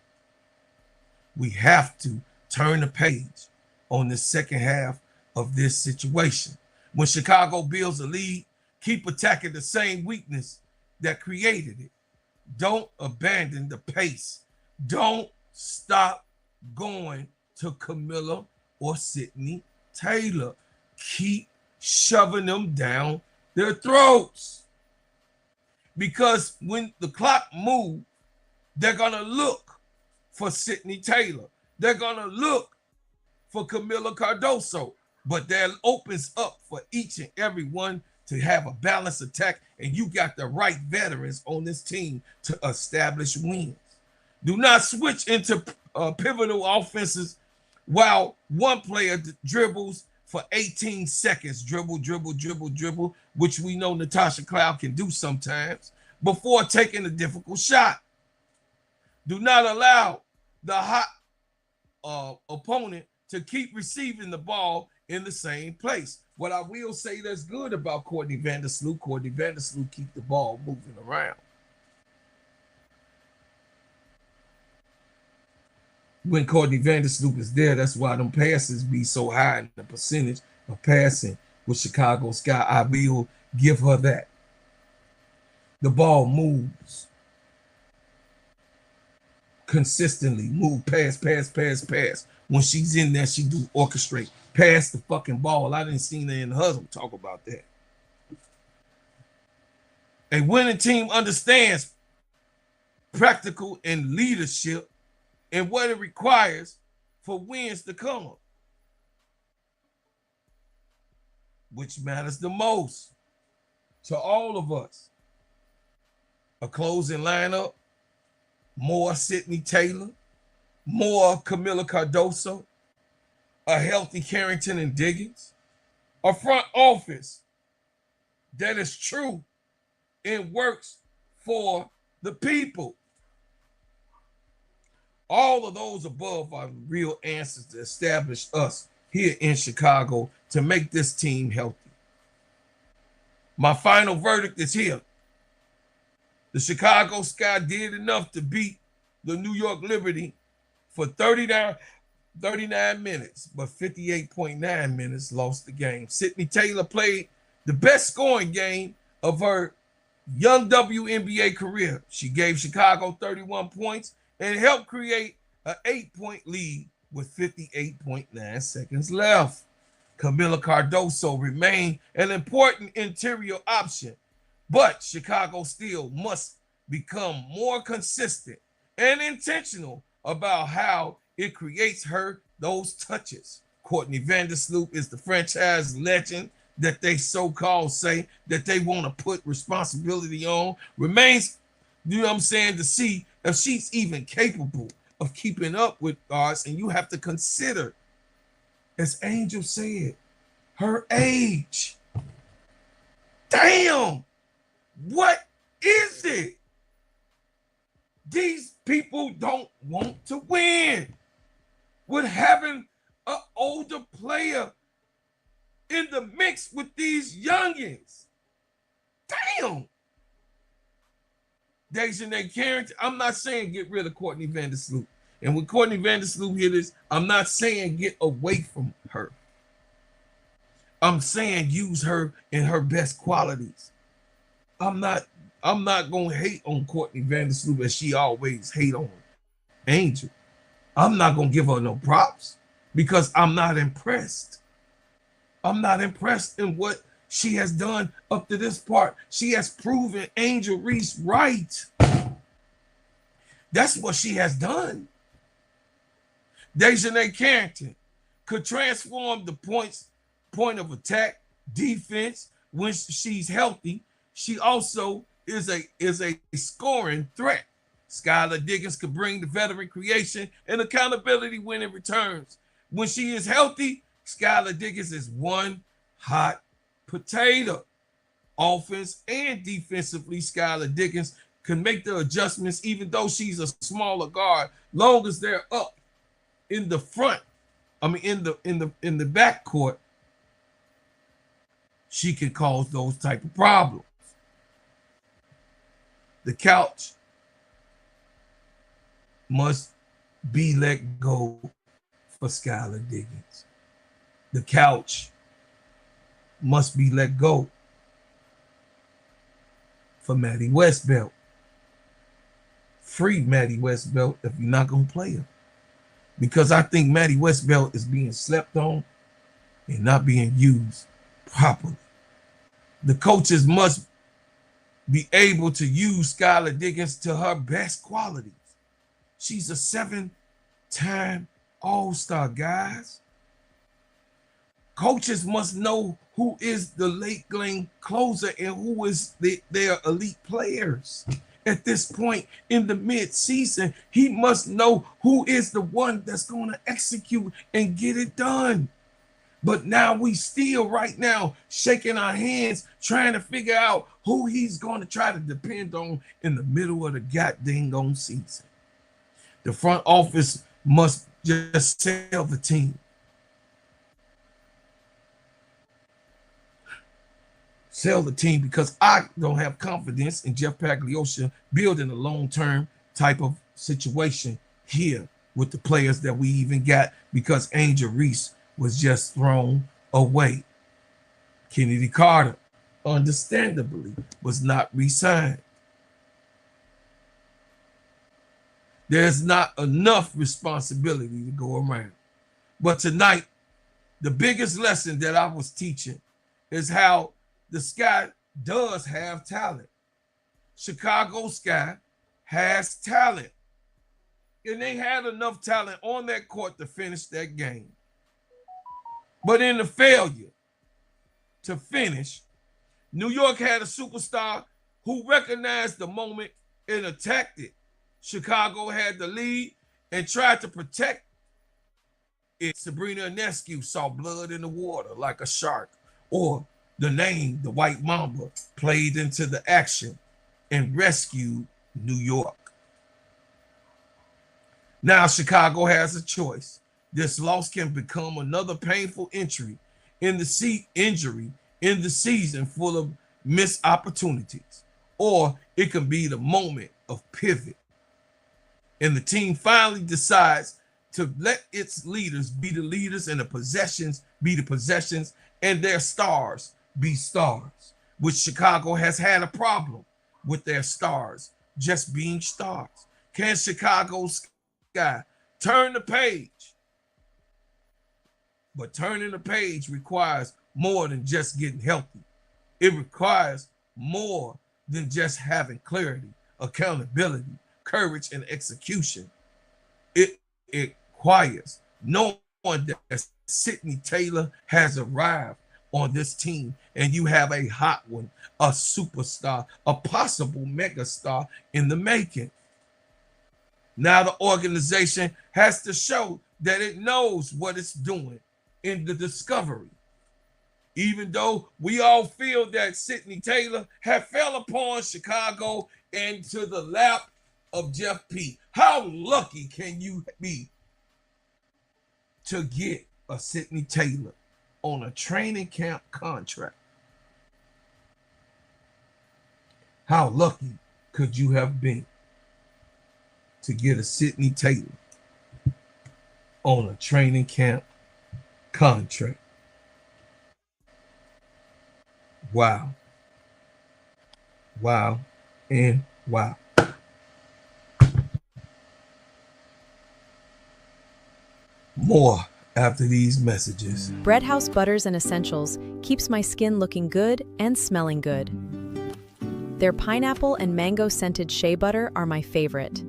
We have to turn the page on the second half of this situation. When Chicago builds a lead, keep attacking the same weakness that created it. Don't abandon the pace. Don't stop going to Kamilla or Sydney Taylor. Keep shoving them down their throats. Because when the clock moves, they're going to look for Sydney Taylor. They're going to look for Kamilla Cardoso. But that opens up for each and every one to have a balanced attack, and you got the right veterans on this team to establish wins. Do not switch into pivotal offenses while one player dribbles for 18 seconds, dribble, which we know Natasha Cloud can do sometimes, before taking a difficult shot. Do not allow the hot opponent to keep receiving the ball in the same place. What I will say that's good about Courtney Vandersloot keep the ball moving around. When Courtney Vandersloot is there, that's why them passes be so high in the percentage of passing with Chicago Sky. I will give her that. The ball moves consistently. Move, pass. When she's in there, she do orchestrate. Pass the fucking ball. I didn't see her in the hustle talk about that. A winning team understands practical and leadership and what it requires for wins to come. Which matters the most to all of us. A closing lineup, more Sydney Taylor, more Kamilla Cardoso, a healthy Carrington and Diggins, a front office that is true and works for the people. All of those above are real answers to establish us here in Chicago to make this team healthy. My final verdict is here. The Chicago Sky did enough to beat the New York Liberty for 39 minutes, but 58.9 minutes lost the game. Sydney Taylor played the best scoring game of her young WNBA career. She gave Chicago 31 points and helped create an 8-point lead with 58.9 seconds left. Kamilla Cardoso remained an important interior option, but Chicago still must become more consistent and intentional about how it creates her those touches. Courtney Vandersloot is the franchise legend that they so-called say that they want to put responsibility on. Remains, to see if she's even capable of keeping up with guards. And you have to consider, as Angel said, her age. Damn, what is it? These people don't want to win. With having an older player in the mix with these youngins. Damn. DiJonai Carrington, I'm not saying get rid of Courtney Vandersloot. And when Courtney Vandersloot hit this, I'm not saying get away from her. I'm saying use her in her best qualities. I'm not gonna hate on Courtney Vandersloot as she always hate on Angel. I'm not gonna give her no props because I'm not impressed. I'm not impressed in what she has done up to this part. She has proven Angel Reese right. That's what she has done. DiJonai Carrington could transform the point of attack, defense when she's healthy. She also is a scoring threat. Skylar Diggins could bring the veteran creation and accountability when it returns. When she is healthy, Skylar Diggins is one hot potato. Offense and defensively, Skylar Diggins can make the adjustments even though she's a smaller guard, long as they're up in the front. In the backcourt, she can cause those type of problems. The couch must be let go for Skylar Diggins. The couch must be let go for Maddie Westbelt. Free Maddie Westbelt if you're not going to play her. Because I think Maddie Westbelt is being slept on and not being used properly. The coaches must be able to use Skylar Diggins to her best qualities. She's a 7-time All-Star, guys. Coaches must know who is the late game closer and who is their elite players. At this point in the mid-season, he must know who is the one that's going to execute and get it done. But now we still right now shaking our hands trying to figure out who he's going to try to depend on in the middle of the goddamn season. The front office must just sell the team. sell the team because I don't have confidence in Jeff Pagliosha building a long-term type of situation here with the players that we even got because Angel Reese was just thrown away. Kennedy Carter, understandably, was not re-signed. There's not enough responsibility to go around. But tonight, the biggest lesson that I was teaching is how the Sky does have talent. Chicago Sky has talent. And they had enough talent on that court to finish that game. But in the failure to finish, New York had a superstar who recognized the moment and attacked it. Chicago had the lead and tried to protect it. Sabrina Ionescu saw blood in the water like a shark, or the name, the White Mamba, played into the action and rescued New York. Now Chicago has a choice. This loss can become another painful injury in the season full of missed opportunities, or it can be the moment of pivot. And the team finally decides to let its leaders be the leaders and the possessions be the possessions and their stars be stars, which Chicago has had a problem with their stars just being stars. Can Chicago Sky turn the page? But turning the page requires more than just getting healthy. It requires more than just having clarity, accountability, courage, and execution. It requires knowing that Sidney Taylor has arrived on this team and you have a hot one, a superstar, a possible megastar in the making. Now the organization has to show that it knows what it's doing in the discovery. Even though we all feel that Sidney Taylor had fell upon Chicago into the lap of Jeff P. How lucky can you be to get a Sidney Taylor on a training camp contract? How lucky could you have been to get a Sidney Taylor on a training camp contract? Wow. Wow and wow. More after these messages. Bread House Butters and Essentials keeps my skin looking good and smelling good. Their pineapple and mango scented shea butter are my favorite.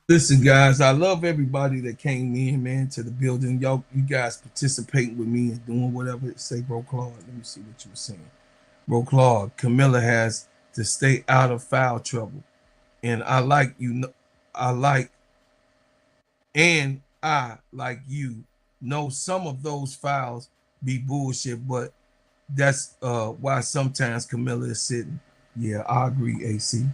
Listen, guys, I love everybody that came in, man, to the building. Y'all, you guys participating with me and doing whatever. Say, Bro Claude, let me see what you were saying. Bro Claude, Kamilla has to stay out of foul trouble. And I like you know some of those fouls be bullshit, but that's why sometimes Kamilla is sitting. Yeah, I agree, AC.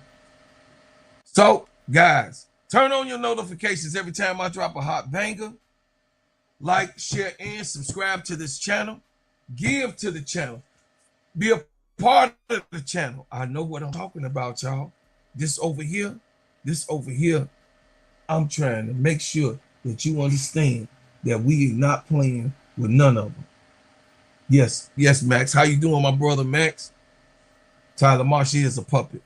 So, guys, turn on your notifications every time I drop a hot banger. Like, share, and subscribe to this channel. Give to the channel. Be a part of the channel. I know what I'm talking about, y'all. This over here, I'm trying to make sure that you understand that we are not playing with none of them. Yes, Max. How you doing, my brother, Max? Tyler Marsh is a puppet.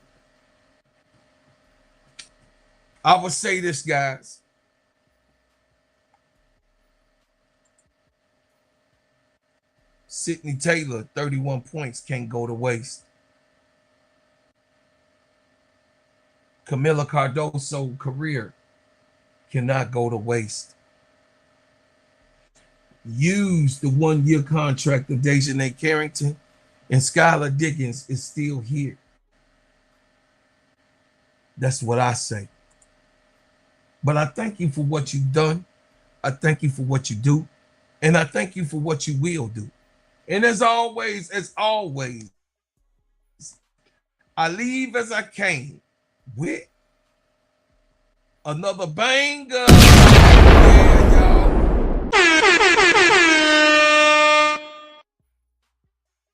I would say this, guys. Sidney Taylor, 31 points, can't go to waste. Kamilla Cardoso career cannot go to waste. Use the 1-year contract of DiJonai Carrington, and Skylar Diggins is still here. That's what I say. But I thank you for what you've done. I thank you for what you do. And I thank you for what you will do. And as always, I leave as I came with Another banger. Yeah, y'all.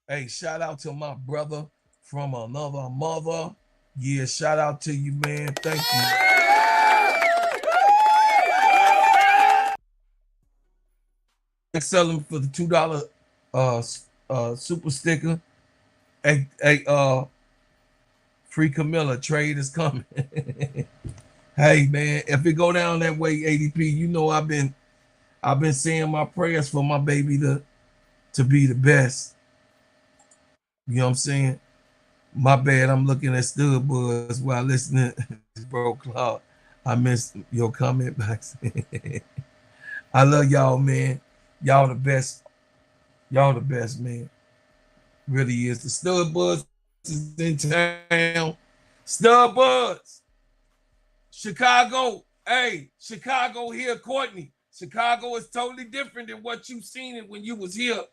Hey, shout out to my brother from another mother. Yeah, shout out to you, man. Thank you. Sell them for the $2 super sticker. Hey, free Kamilla trade is coming. Hey man, if it go down that way, ADP, you know I've been saying my prayers for my baby to be the best. You know what I'm saying? My bad, I'm looking at Stud Buzz while listening to Bro Claude. I missed your comment back. I love y'all, man. Y'all the best. Y'all the best, man. Really is. The Stud Buzz is in town. Stud Buzz. Chicago. Hey, Chicago here, Courtney. Chicago is totally different than what you seen it when you was here.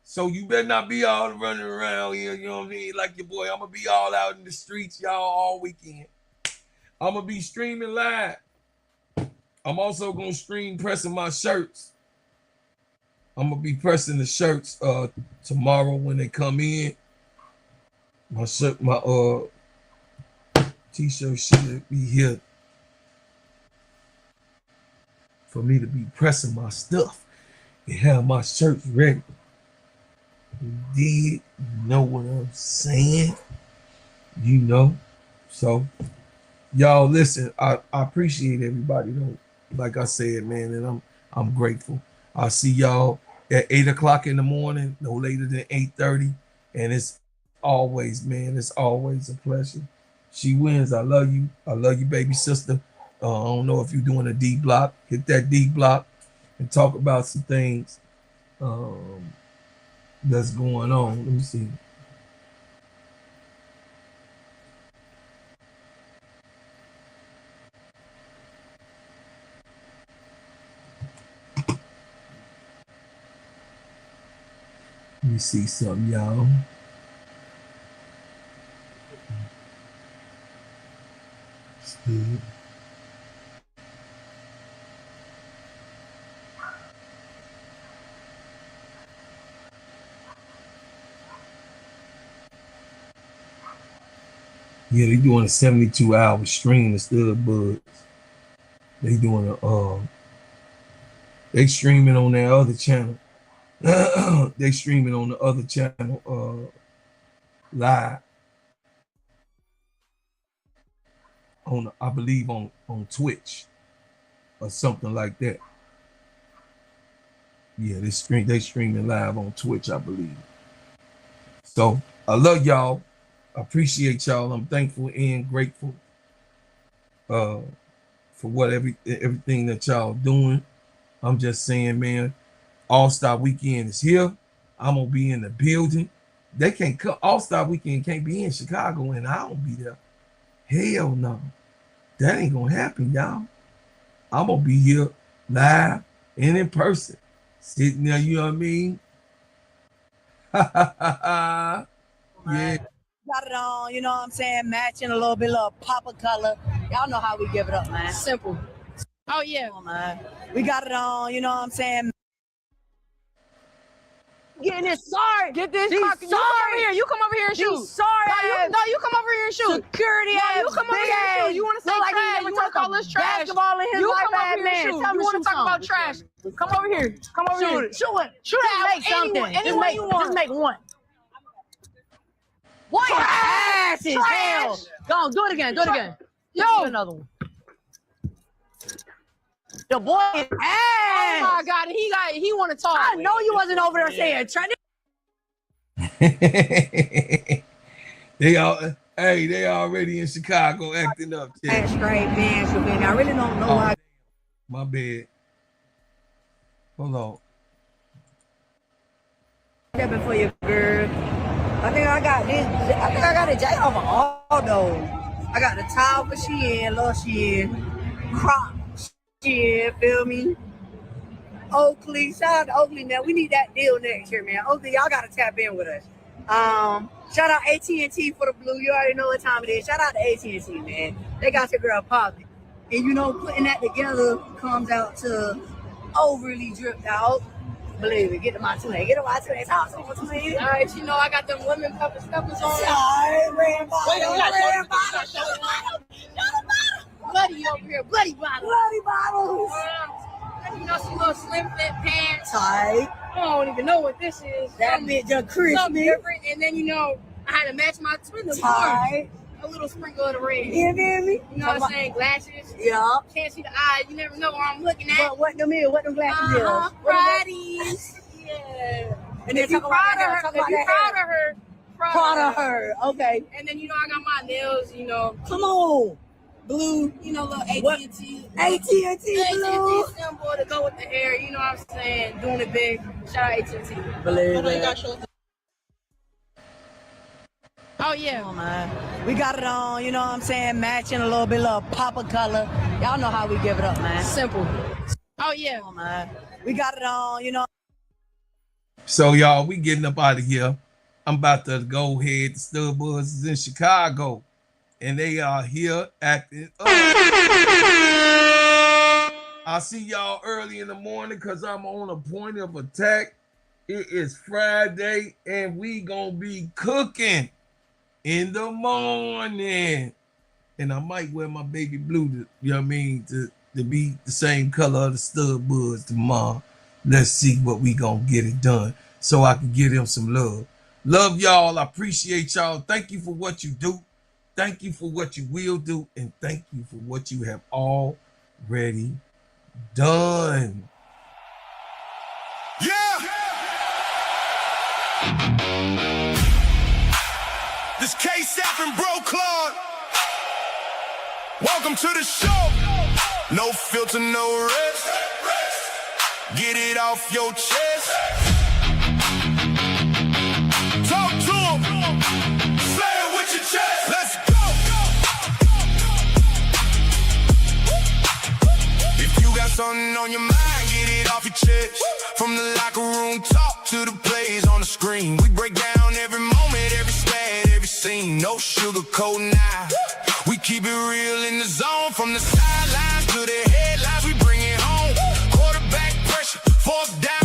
So you better not be all running around here, you know what I mean? Like your boy, I'm going to be all out in the streets, y'all, all weekend. I'm going to be streaming live. I'm also going to stream pressing my shirts. I'm going to be pressing the shirts tomorrow when they come in. My shirt, my t-shirt should be here for me to be pressing my stuff and have my shirts ready. You know what I'm saying? You know. So y'all listen, I appreciate everybody though. Like I said, man, and I'm grateful. I'll see y'all at 8 o'clock in the morning, no later than 8:30. And it's always, man, it's always a pleasure. She wins. I love you. I love you, baby sister. I don't know if you're doing a D block. Hit that D block and talk about some things that's going on. Let me see. Let me see something, y'all. Yeah, they doing a 72-hour stream of Stud Buds. They doing they streaming on their other channel. They streaming on the other channel live. On I believe on Twitch or something like that. Yeah, they streaming live on Twitch, I believe. So I love y'all. I appreciate y'all. I'm thankful and grateful for what everything that y'all doing. I'm just saying, man, All-Star Weekend is here. I'm gonna be in the building. They can't come. All-Star Weekend can't be in Chicago and I don't be there. Hell no. That ain't gonna happen, y'all. I'm gonna be here live and in person. Sitting there, you know what I mean? Yeah. Got it on, you know what I'm saying? Matching a little bit of pop of color. Y'all know how we give it up, man. Simple. Oh, yeah. On, man. We got it on, you know what I'm saying? Getting it sorry. Get this She's cock. sorry. You come over here and shoot. She's sorry. No, you come over here and shoot. Security No, ass. you come over here and shoot. You want to say like trash. You want to call us trash. Basketball in his You life, come over ass here man. and shoot. Tell me You want to talk about trash. Come over here. Come over here. Shoot it. Shoot Just make something. Anyone you want. Just make one. Boy, your ass is hell. Go on, do it again. Do it again. Yo. Do another one. The boy is ass. Oh my God, he want to talk. I know you wasn't over there saying try to. They already in Chicago acting up. That's straight man, so baby. I really don't know why. My bad. Hold on. Stepping for you, girl. I think I got this. I think I got a jacket off of all those. I got the towel for Shein, little Shein, crop Shein, feel me? Oakley, shout out to Oakley, man. We need that deal next year, man. Oakley, y'all gotta tap in with us. Shout out AT&T for the blue. You already know what time it is. Shout out to AT&T, man. They got your girl popping. And you know, putting that together comes out to overly dripped out. Believe it, get to my twin. Get to my twin. Talk to my twin. All right, you know I got them lemon pepper steppers on. Sorry, red bottle. Wait, we got red bottle. Show the bottle. Show the bottle. Bloody over here, bloody bottle. Bloody bottles. You know, some little slim fit pants. Tight. I don't even know what this is. That bitch just crispy. Something different. And then, you know, I had to match my twin this morning. A little sprinkle of the red. You hear me? You know what I'm saying? Glasses. Yeah. Can't see the eyes. You never know where I'm looking at. But what them is? What them glasses is? Fridays. Yeah. And if you're proud of her, proud of her. Okay. And then, you know, I got my nails, you know. Come on. Blue. You know, little AT&T. AT&T blue. symbol to go with the hair. You know what I'm saying? Doing it big. Shout out AT&T. Believe it. Oh, yeah. Come on, man. We got it on, you know what I'm saying? Matching a little bit of pop of color. Y'all know how we give it up, man. Simple. Oh, yeah. Come on, man. We got it on, you know. So y'all, we getting up out of here. I'm about to go ahead. The Stubbuds is in Chicago, and they are here acting up. I'll see y'all early in the morning because I'm on a point of attack. It is Friday, and we gonna be cooking in the morning. And I might wear my baby blue, you know what I mean, to be the same color of the Stubbuds tomorrow. Let's see what we gonna get it done so I can give them some love. Love y'all. I appreciate y'all. Thank you for what you do. Thank you for what you will do. And thank you for what you have already done. Yeah! This K-Sap and Bro Claude. Welcome to the show. No filter, no rest. Get it off your chest. Talk to him. Say it with your chest. Let's go. If you got something on your mind, get it off your chest. From the locker room talk to the plays on the screen. We break down every moment, every stat, every scene. No sugarcoat now. We keep it real in the zone. From the sidelines to the headlines, we bring it home. Quarterback pressure, fourth down.